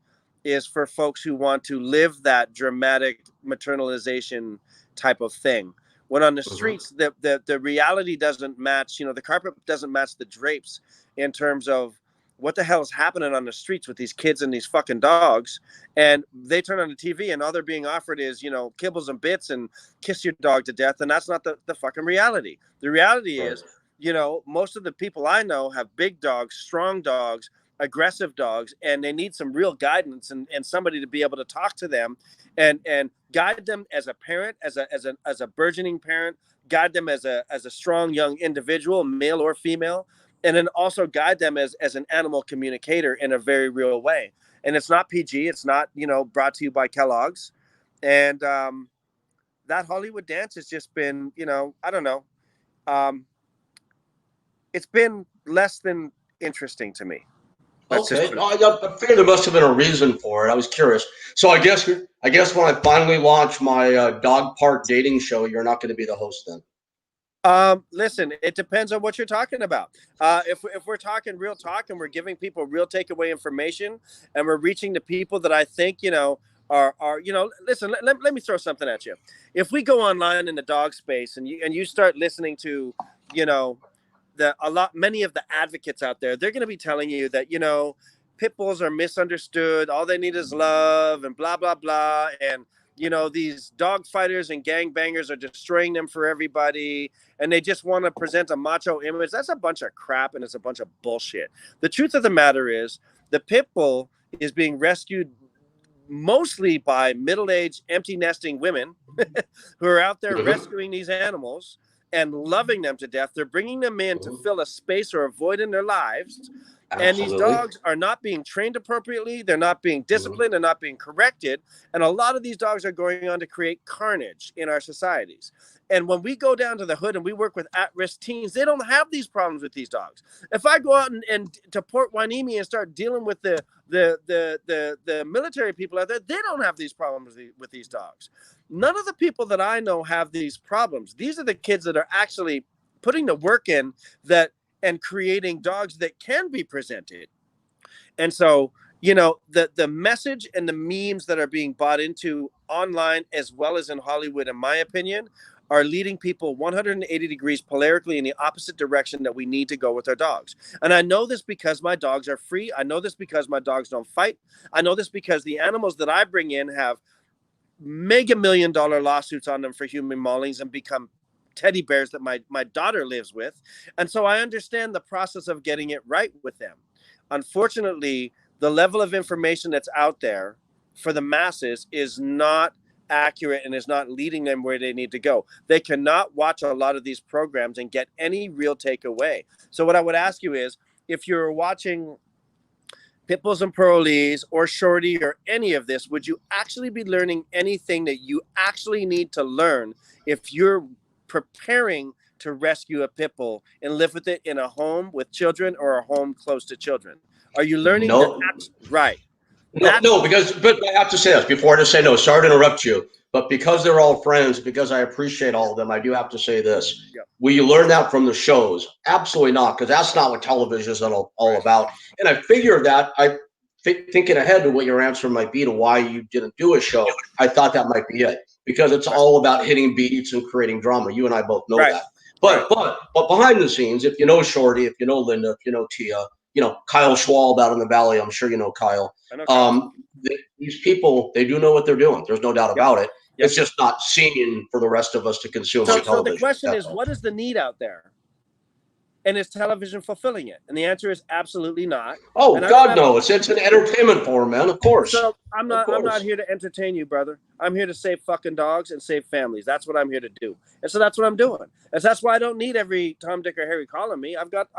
is for folks who want to live that dramatic maternalization type of thing. When on the streets, the reality doesn't match, the carpet doesn't match the drapes in terms of what the hell is happening on the streets with these kids and these fucking dogs. And they turn on the TV and all they're being offered is, kibbles and bits and kiss your dog to death. And that's not the fucking reality. The reality is, most of the people I know have big dogs, strong dogs, aggressive dogs, and they need some real guidance and somebody to be able to talk to them and guide them as a parent, as a burgeoning parent, guide them as a strong young individual, male or female, and then also guide them as an animal communicator in a very real way. And it's not PG, it's not, brought to you by Kellogg's. And that Hollywood dance has just been, I don't know. It's been less than interesting to me. Okay, I figured there must have been a reason for it. I was curious. So I guess when I finally launch my dog park dating show, you're not going to be the host then. Listen, it depends on what you're talking about. If we're talking real talk and we're giving people real takeaway information and we're reaching the people that I think, are listen, let me throw something at you. If we go online in the dog space and you start listening to, many of the advocates out there, they're going to be telling you that, pit bulls are misunderstood. All they need is love and blah, blah, blah. And, these dog fighters and gangbangers are destroying them for everybody. And they just want to present a macho image. That's a bunch of crap and it's a bunch of bullshit. The truth of the matter is the pit bull is being rescued mostly by middle-aged, empty nesting women who are out there rescuing these animals and loving them to death. They're bringing them in to fill a space or a void in their lives. Absolutely. And these dogs are not being trained appropriately. They're not being disciplined. They're not being corrected. And a lot of these dogs are going on to create carnage in our societies. And when we go down to the hood and we work with at-risk teens, they don't have these problems with these dogs. If I go out and to Port Hueneme and start dealing with the military people out there, they don't have these problems with these dogs. None of the people that I know have these problems. These are the kids that are actually putting the work in and creating dogs that can be presented. And so, the message and the memes that are being bought into online as well as in Hollywood, in my opinion, are leading people 180 degrees polarically in the opposite direction that we need to go with our dogs. And I know this because my dogs are free. I know this because my dogs don't fight. I know this because the animals that I bring in have mega $1 million lawsuits on them for human maulings and become teddy bears that my daughter lives with. And so I understand the process of getting it right with them. Unfortunately, the level of information that's out there for the masses is not accurate and is not leading them where they need to go. They cannot watch a lot of these programs and get any real takeaway. So what I would ask you is, if you're watching Pitbulls and Pearlies or Shorty or any of this, would you actually be learning anything that you actually need to learn if you're preparing to rescue a pit bull and live with it in a home with children or a home close to children? Are you learning? No. Right. No, but I have to say this before I just say no. Sorry to interrupt you, but because they're all friends, because I appreciate all of them, I do have to say this. Yep. Will you learn that from the shows? Absolutely not, because that's not what television is all about. And I figure that thinking ahead to what your answer might be to why you didn't do a show, I thought that might be it, because it's all about hitting beats and creating drama. You and I both know that. But behind the scenes, if you know Shorty, if you know Linda, if you know Tia, Kyle Schwalb out in the valley, I'm sure you know Kyle. These people, they do know what they're doing. There's no doubt about it. Yep. It's just not seen for the rest of us to consume on television. So the question is, what is the need out there? And is television fulfilling it? And the answer is absolutely not. Oh, and God, no. It's an entertainment form, man. Of course. So I'm not here to entertain you, brother. I'm here to save fucking dogs and save families. That's what I'm here to do. And so that's what I'm doing. And so that's why I don't need every Tom, Dick, or Harry calling me. I've got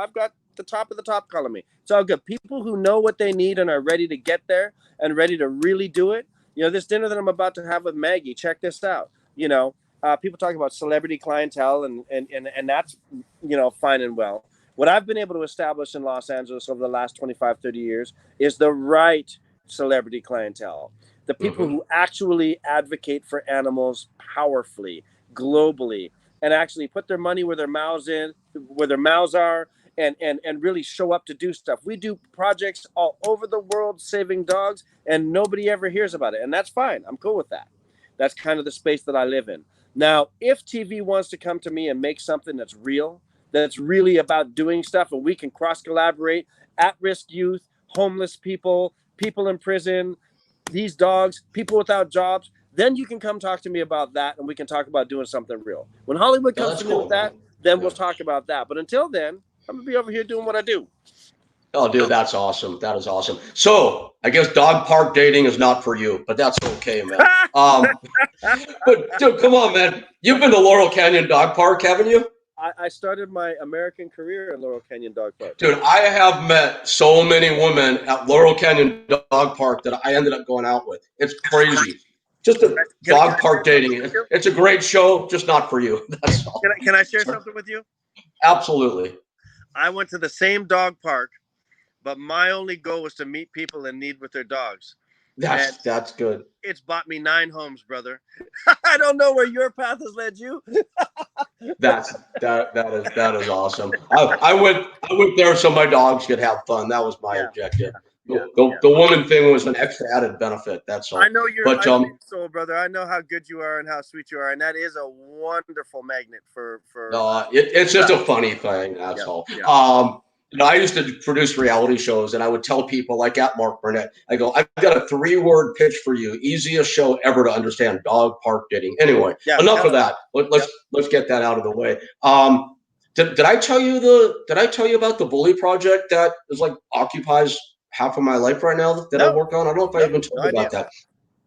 the top of the top calling me. It's all good. People who know what they need and are ready to get there and ready to really do it. This dinner that I'm about to have with Maggie, check this out. People talk about celebrity clientele and that's, fine and well. What I've been able to establish in Los Angeles over the last 25, 30 years is the right celebrity clientele. The people who actually advocate for animals powerfully, globally, and actually put their money where their mouths are, and really show up to do stuff. We do projects all over the world saving dogs, and nobody ever hears about it. And that's fine. I'm cool with that. That's kind of the space that I live in. Now, if TV wants to come to me and make something that's real, that's really about doing stuff, and we can cross-collaborate, at-risk youth, homeless people, people in prison, these dogs, people without jobs, then you can come talk to me about that, and we can talk about doing something real. When Hollywood comes to me with that, then we'll talk about that. But until then, I'm going to be over here doing what I do. Oh, dude, that's awesome. That is awesome. So I guess dog park dating is not for you, but that's okay, man. But dude, come on, man. You've been to Laurel Canyon Dog Park, haven't you? I started my American career in Laurel Canyon Dog Park. Dude, I have met so many women at Laurel Canyon Dog Park that I ended up going out with. It's crazy. Just a dog park dating. It's a great show, just not for you. That's all. Can I share something with you? Absolutely. I went to the same dog park, but my only goal was to meet people in need with their dogs. That's good. It's bought me 9 homes, brother. I don't know where your path has led you. That is awesome. I went there so my dogs could have fun. That was my objective. The woman thing was an extra added benefit. That's all. I know you're soul, brother. I know how good you are and how sweet you are, and that is a wonderful magnet for. No, it's just a funny thing. That's all. Yeah. I used to produce reality shows, and I would tell people, like at Mark Burnett, I go, I've got a 3-word pitch for you. Easiest show ever to understand: dog park dating. Anyway, enough of that. Let's get that out of the way. Did I tell you about the Bully Project that is like occupies half of my life right now that I work on? I don't know if I even told you about that.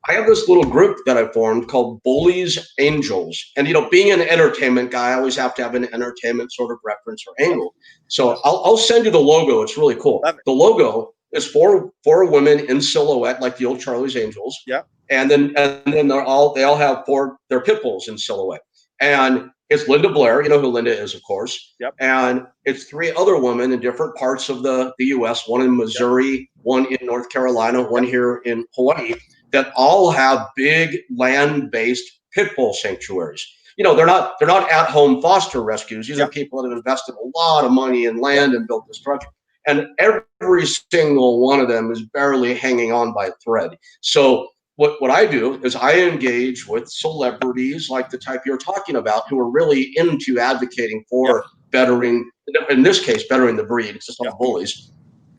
I have this little group that I formed called Bullies Angels. And, being an entertainment guy, I always have to have an entertainment sort of reference or angle. So I'll send you the logo. It's really cool. The logo is four women in silhouette, like the old Charlie's Angels. Yeah. And then they all have their pit bulls in silhouette. And it's Linda Blair, you know who Linda is, of course. Yep. And it's 3 other women in different parts of the U.S., one in Missouri, one in North Carolina, one here in Hawaii, that all have big land-based pit bull sanctuaries. They're not at-home foster rescues. These are people that have invested a lot of money in land and built this structure. And every single one of them is barely hanging on by a thread. So what I do is I engage with celebrities like the type you're talking about, who are really into advocating for bettering, in this case, bettering the breed. It's just all bullies.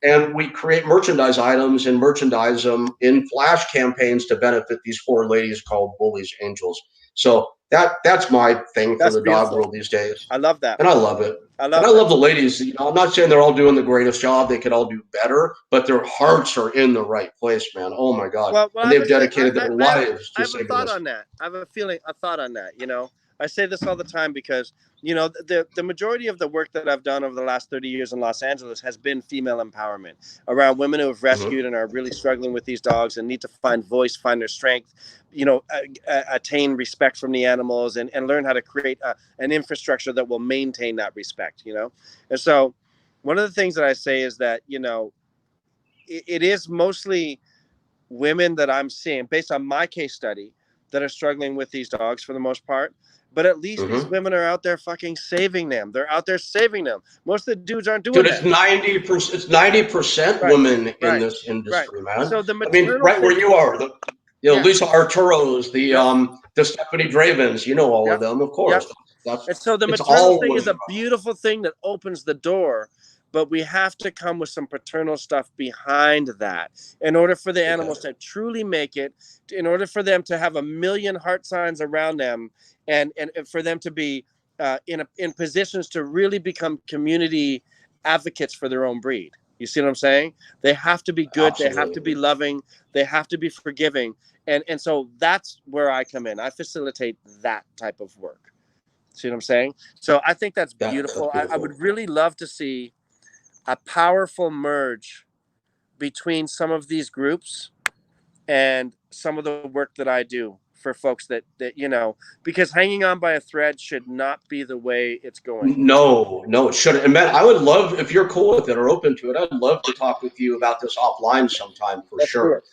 And we create merchandise items and merchandise them in flash campaigns to benefit these 4 ladies called Bullies Angels. So that's my thing for the dog world these days. I love that. And I love it. I love the ladies. I'm not saying they're all doing the greatest job. They could all do better, but their hearts are in the right place, man. Oh my God. Well, and they've dedicated their lives to saving us. I have a thought on that. I have a thought on that. I say this all the time because, the majority of the work that I've done over the last 30 years in Los Angeles has been female empowerment around women who have rescued and are really struggling with these dogs and need to find voice, find their strength, attain respect from the animals and learn how to create an infrastructure that will maintain that respect, And so one of the things that I say is that, it is mostly women that I'm seeing based on my case study that are struggling with these dogs for the most part. But at least these women are out there fucking saving them. They're out there saving them. Most of the dudes aren't doing that. It's 90% women in this industry, man. So the right where you are, Lisa Arturo's, the Stephanie Dravens, all of them, of course. And so the maternal thing is a beautiful thing that opens the door, but we have to come with some paternal stuff behind that in order for the animals to truly make it, in order for them to have a million heart signs around them, and for them to be in positions to really become community advocates for their own breed. You see what I'm saying? They have to be good. Absolutely. They have to be loving. They have to be forgiving. And so that's where I come in. I facilitate that type of work. See what I'm saying? So I think that's beautiful. I would really love to see a powerful merge between some of these groups and some of the work that I do for folks that because hanging on by a thread should not be the way it's going. No, it shouldn't. And Matt, I would love, if you're cool with it or open to it, I'd love to talk with you about this offline sometime for sure.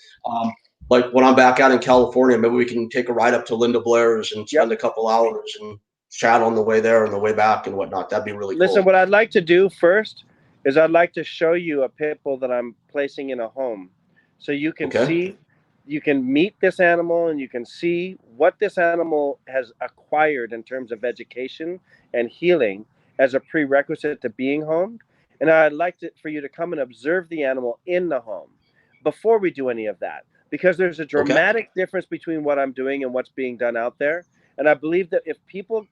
Like when I'm back out in California, maybe we can take a ride up to Linda Blair's and spend a couple hours and chat on the way there and the way back and whatnot. That'd be really cool. Listen, what I'd like to do first is I'd like to show you a pit bull that I'm placing in a home, so you can see, you can meet this animal, and you can see what this animal has acquired in terms of education and healing as a prerequisite to being homed. And I'd like for you to come and observe the animal in the home before we do any of that, because there's a dramatic difference between what I'm doing and what's being done out there. And I believe that if people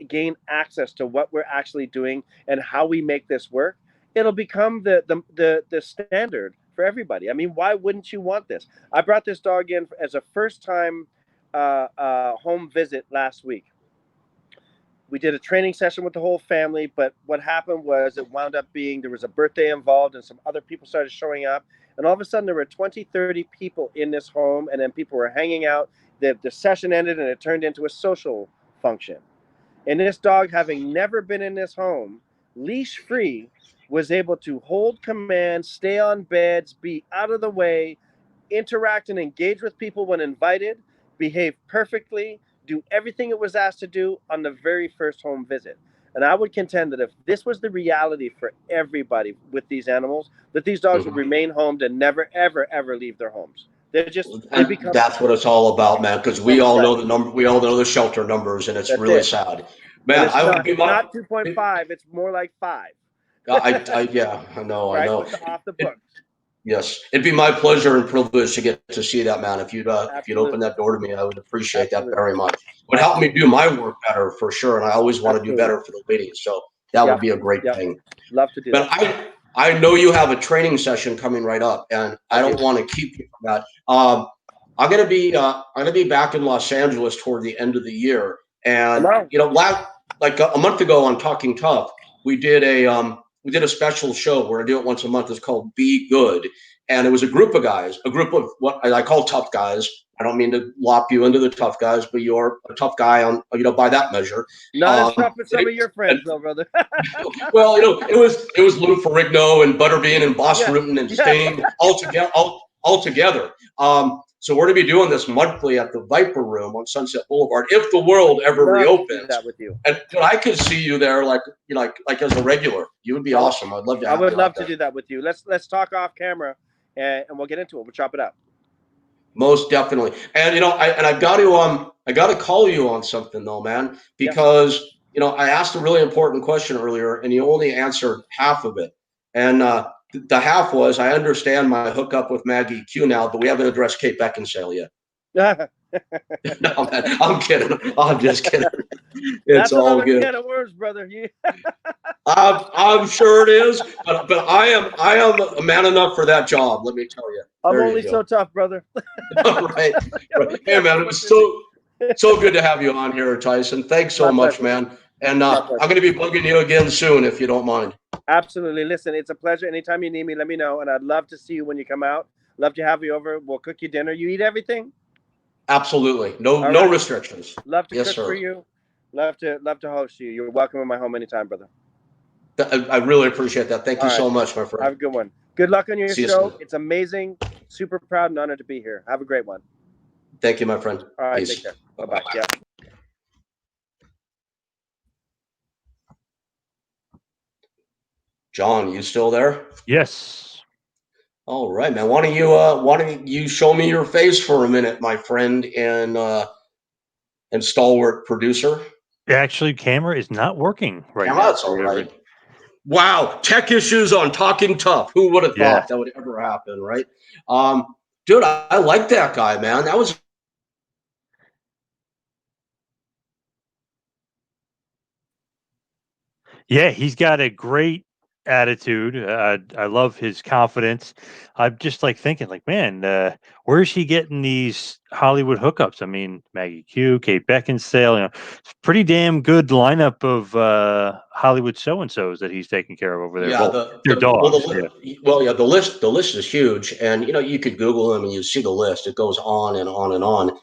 gain access to what we're actually doing and how we make this work, it'll become the standard for everybody. I mean, why wouldn't you want this? I brought this dog in as a first-time home visit last week. We did a training session with the whole family, but what happened was it wound up being there was a birthday involved and some other people started showing up. And all of a sudden there were 20, 30 people in this home, and then people were hanging out. The session ended and it turned into a social function. And this dog, having never been in this home, leash free, was able to hold command, stay on beds, be out of the way, interact and engage with people when invited, behave perfectly, do everything it was asked to do on the very first home visit. And I would contend that if this was the reality for everybody with these animals, that these dogs would remain homed and never, ever, ever leave their homes. That's what it's all about, man. Because we all know the number, we all know the shelter numbers, and it's really sad, man. I would be not 2.5; it's more like 5. Yeah, I know, right? I know. Off the books. Yes, it'd be my pleasure and privilege to get to see that, man. If you'd open that door to me, I would appreciate that very much. It would help me do my work better for sure, and I always want to do better for the ladies. So that would be a great thing. Love to do but that. I know you have a training session coming right up, and I don't want to keep you from that. I'm gonna be back in Los Angeles toward the end of the year, and like a month ago on Talking Tough, we did a special show. We're gonna do it once a month. It's called Be Good, and it was a group of guys, a group of what I call tough guys. I don't mean to lop you into the tough guys, but you're a tough guy on by that measure. Not as tough as some of your friends, though, brother. Well, it was Lou Ferrigno and Butterbean and Boss Rutan and Sting all together. So we're going to be doing this monthly at the Viper Room on Sunset Boulevard if the world ever reopens. That with you. And I could see you there, like as a regular. You would be awesome. I'd love to. I would love to do that with you. Let's talk off camera, and we'll get into it. We'll chop it up. Most definitely. And I've got to call you on something though, man, because I asked a really important question earlier, and you only answered half of it. And the half was, I understand my hookup with Maggie Q now, but we haven't addressed Kate Beckinsale yet. No, man, I'm kidding. I'm just kidding. It's all good. That's another words, brother. I'm sure it is, but I am a man enough for that job. Let me tell you. I'm only so tough, brother. right. Hey, man, it was so good to have you on here, Tyson. Thanks so much, man. And I'm going to be bugging you again soon if you don't mind. Absolutely. Listen, it's a pleasure. Anytime you need me, let me know. And I'd love to see you when you come out. Love to have you over. We'll cook you dinner. You eat everything? Absolutely. No restrictions. Love to cook for you. Love to host you. You're welcome in my home anytime, brother. I really appreciate that. Thank you so much, my friend. Have a good one. Good luck on your show. It's amazing. Super proud and honored to be here. Have a great one. Thank you, my friend. All right. Peace. Take care. Bye-bye. Yeah. John, you still there? Yes. All right, man. Why don't you show me your face for a minute, my friend and stalwart producer? Actually, camera is not working right now. That's all right. Wow, tech issues on Talking Tough. Who would have thought that would ever happen, right? Dude, I like that guy, man. That was. Yeah, he's got a great attitude. I love his confidence. I'm just thinking, man, where's he getting these Hollywood hookups? I mean, Maggie Q, Kate Beckinsale, it's pretty damn good lineup of Hollywood so-and-sos that he's taking care of over there. Yeah, they're dogs. The list is huge, and you could Google them and you see the list. It goes on and on and on.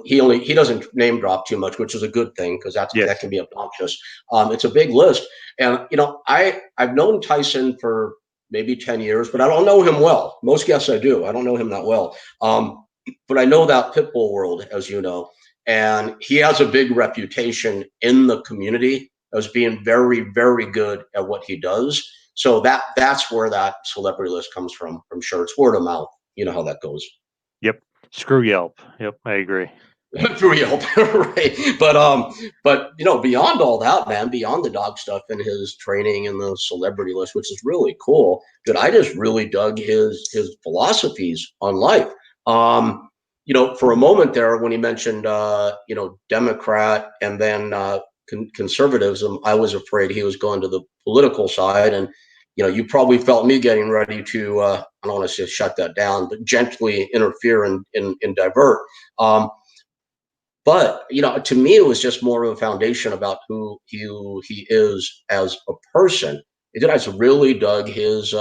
He doesn't name drop too much, which is a good thing because that can be obnoxious. It's a big list, and I've known Tyson for maybe 10 years, but I don't know him well. Most guests I do. I don't know him that well, but I know that pit bull world, as you know, and he has a big reputation in the community as being very, very good at what he does. So that's where that celebrity list comes from. I'm sure it's word of mouth. You know how that goes. Yep. Screw Yelp. Yep, I agree. Through Yelp, right? But beyond all that, man, beyond the dog stuff and his training and the celebrity list, which is really cool, dude, I just really dug his philosophies on life. For a moment there, when he mentioned Democrat and then conservatism, I was afraid he was going to the political side, and you probably felt me getting ready to I don't want to say shut that down, but gently interfere and divert. But to me, it was just more of a foundation about who he is as a person. I just really dug his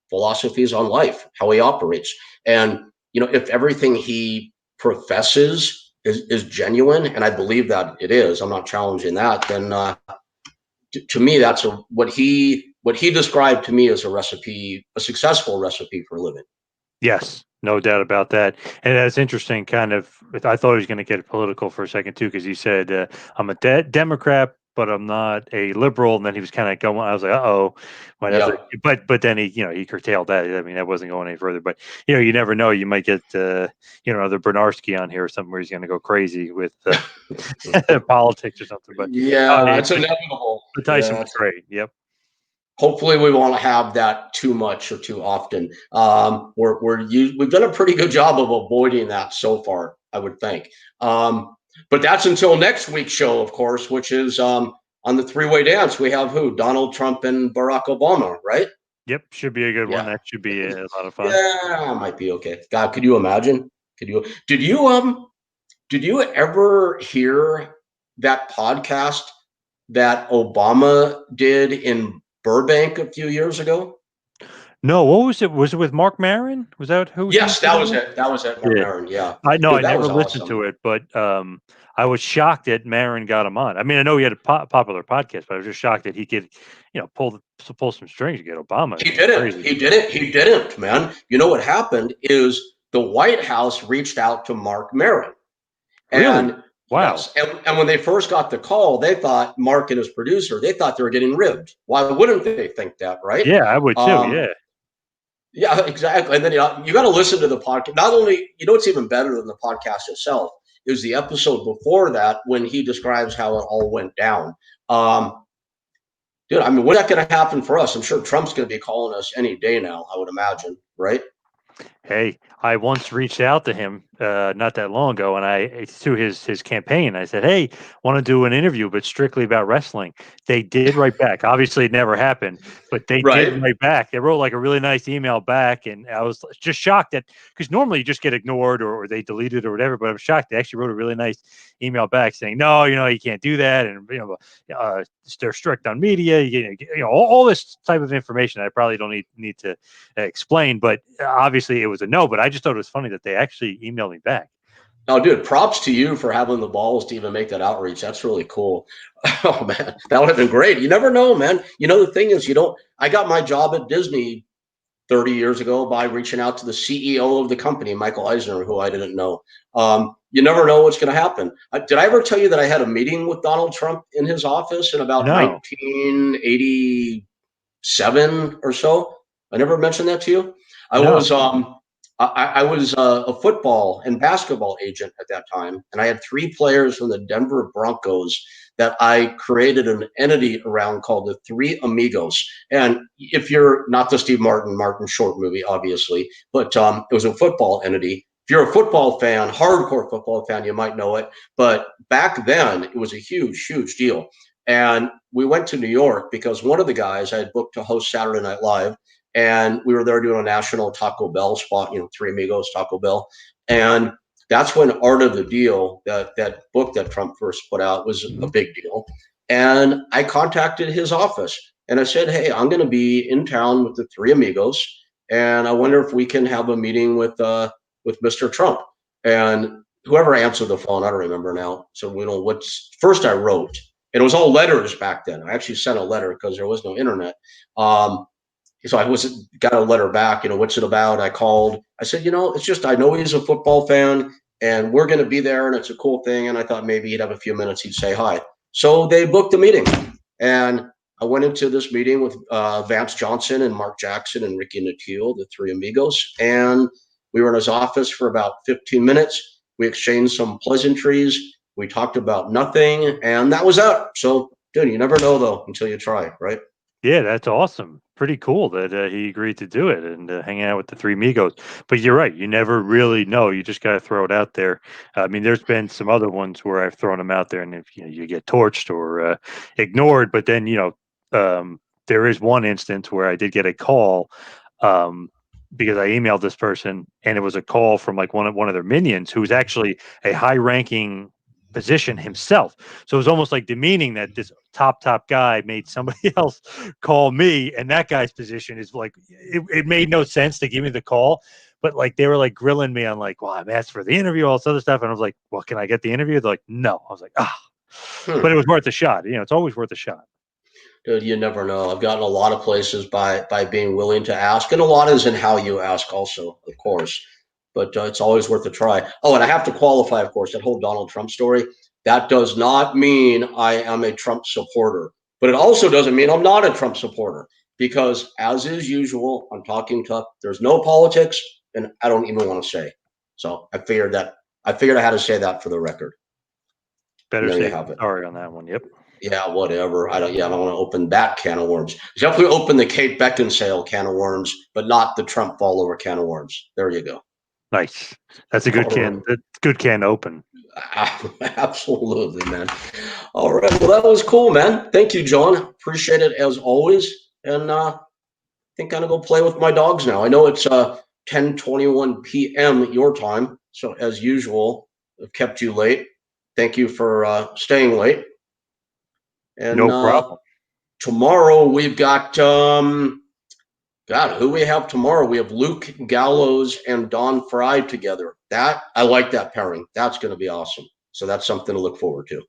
philosophies on life, how he operates, and if everything he professes is genuine, and I believe that it is, I'm not challenging that. Then to me, that's what he described to me as a recipe, a successful recipe for living. Yes, no doubt about that. And that's interesting. Kind of, I thought he was going to get political for a second too, because he said, "I'm a Democrat, but I'm not a liberal." And then he was kind of going. I was like, "Uh-oh," might have to, but then he curtailed that. I mean, that wasn't going any further. But you never know. You might get another Bernarski on here or something where he's going to go crazy with politics or something. But it's inevitable. But Tyson was great. Yep. Hopefully we won't have that too much or too often. We've done a pretty good job of avoiding that so far, I would think. But that's until next week's show, of course, which is on the three-way dance. We have who? Donald Trump and Barack Obama, right? Yep, should be a good one. That should be a lot of fun. Yeah, might be okay. God, could you imagine? Did you ever hear that podcast that Obama did in Burbank a few years ago? No, what was it? Was it with Mark Maron? Was that who? Yes, that was it. That was it. Mark Maron. Yeah. I know. Dude, I never listened to it, but I was shocked that Maron got him on. I mean, I know he had a popular podcast, but I was just shocked that he could, pull some strings to get Obama. He didn't. He didn't, man. You know what happened is the White House reached out to Mark Maron. Really? Wow. Yes, and when they first got the call, they thought Mark and his producer, they thought they were getting ribbed. Why wouldn't they think that, right? Yeah, I would too. Yeah. Yeah, exactly. And then you got to listen to the podcast. Not only, what's even better than the podcast itself is the episode before that when he describes how it all went down. Dude, I mean, when's that going to happen for us? I'm sure Trump's going to be calling us any day now, I would imagine, right? Hey, I once reached out to him not that long ago, and through his campaign, I said, "Hey, want to do an interview, but strictly about wrestling." They did write back. Obviously, it never happened, but they did write back. They wrote like a really nice email back, and I was just shocked because normally you just get ignored or they delete it or whatever. But I was shocked they actually wrote a really nice email back saying, "No, you can't do that," and they're strict on media. All this type of information I probably don't need to explain, but obviously it was a no. But I just thought it was funny that they actually emailed me back. Oh, dude, props to you for having the balls to even make that outreach. That's really cool. Oh man, that would have been great. You never know, man. The thing is, I got my job at Disney 30 years ago by reaching out to the CEO of the company, Michael Eisner, who I didn't know. You never know what's going to happen. Did I ever tell you that I had a meeting with Donald Trump in his office in about 1987 or so? I never mentioned that to you. I was a football and basketball agent at that time, and I had 3 players from the Denver Broncos that I created an entity around called the Three Amigos. And if you're not the Steve Martin Short movie, obviously, but it was a football entity. If you're a football fan, hardcore football fan, you might know it. But back then, it was a huge, huge deal. And we went to New York because one of the guys I had booked to host Saturday Night Live, and we were there doing a national Taco Bell spot, Three Amigos, Taco Bell. And that's when Art of the Deal, that book that Trump first put out, was a big deal. And I contacted his office and I said, "Hey, I'm going to be in town with the Three Amigos, and I wonder if we can have a meeting with Mr. Trump." And whoever answered the phone, I don't remember now. So first I wrote, and it was all letters back then. I actually sent a letter because there was no internet. So I got a letter back, what's it about? I called. I said, it's just, I know he's a football fan and we're going to be there and it's a cool thing. And I thought maybe he'd have a few minutes, he'd say hi. So they booked a meeting. And I went into this meeting with Vance Johnson and Mark Jackson and Ricky Natil, the three amigos, and we were in his office for about 15 minutes. We exchanged some pleasantries. We talked about nothing, and that was that. So, dude, you never know, though, until you try, right? Yeah, that's awesome. Pretty cool that he agreed to do it and hang out with the three Migos. But you're right. You never really know. You just got to throw it out there. I mean, there's been some other ones where I've thrown them out there and if you get torched or ignored. But then, there is one instance where I did get a call because I emailed this person and it was a call from like one of their minions who was actually a high ranking position himself. So it was almost like demeaning that this top guy made somebody else call me, and that guy's position is like it made no sense to give me the call. But like they were like grilling me on like, well, I'm asked for the interview, all this other stuff, and I was like, well, can I get the interview? They're like, no. I was like, but it was worth a shot. It's always worth a shot. Dude, you never know. I've gotten a lot of places by being willing to ask, and a lot is in how you ask, also, of course. But it's always worth a try. Oh, and I have to qualify, of course, that whole Donald Trump story. That does not mean I am a Trump supporter, but it also doesn't mean I'm not a Trump supporter because, as is usual, on Talking Tough, there's no politics, and I don't even want to say. So I figured I had to say that for the record. Better there you say have it. Sorry on that one. Yep. Yeah, whatever. I don't want to open that can of worms. Definitely open the Kate Beckinsale can of worms, but not the Trump follower can of worms. There you go. Nice. That's a good can. Good can open. Absolutely, man. All right. Well, that was cool, man. Thank you, John. Appreciate it as always. And I think I'm gonna go play with my dogs now. I know it's 10:21 p.m. your time, so as usual, I've kept you late. Thank you for staying late. And no problem. Tomorrow we've got God, who we have tomorrow? We have Luke Gallows and Don Fry together. That I like that pairing. That's going to be awesome. So that's something to look forward to.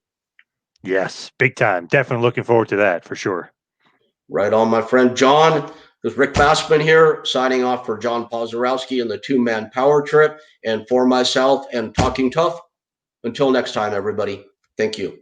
Yes, big time. Definitely looking forward to that for sure. Right on, my friend John. There's Rick Bassman here, signing off for John Pozorowski and the two-man power trip, and for myself and Talking Tough. Until next time, everybody. Thank you.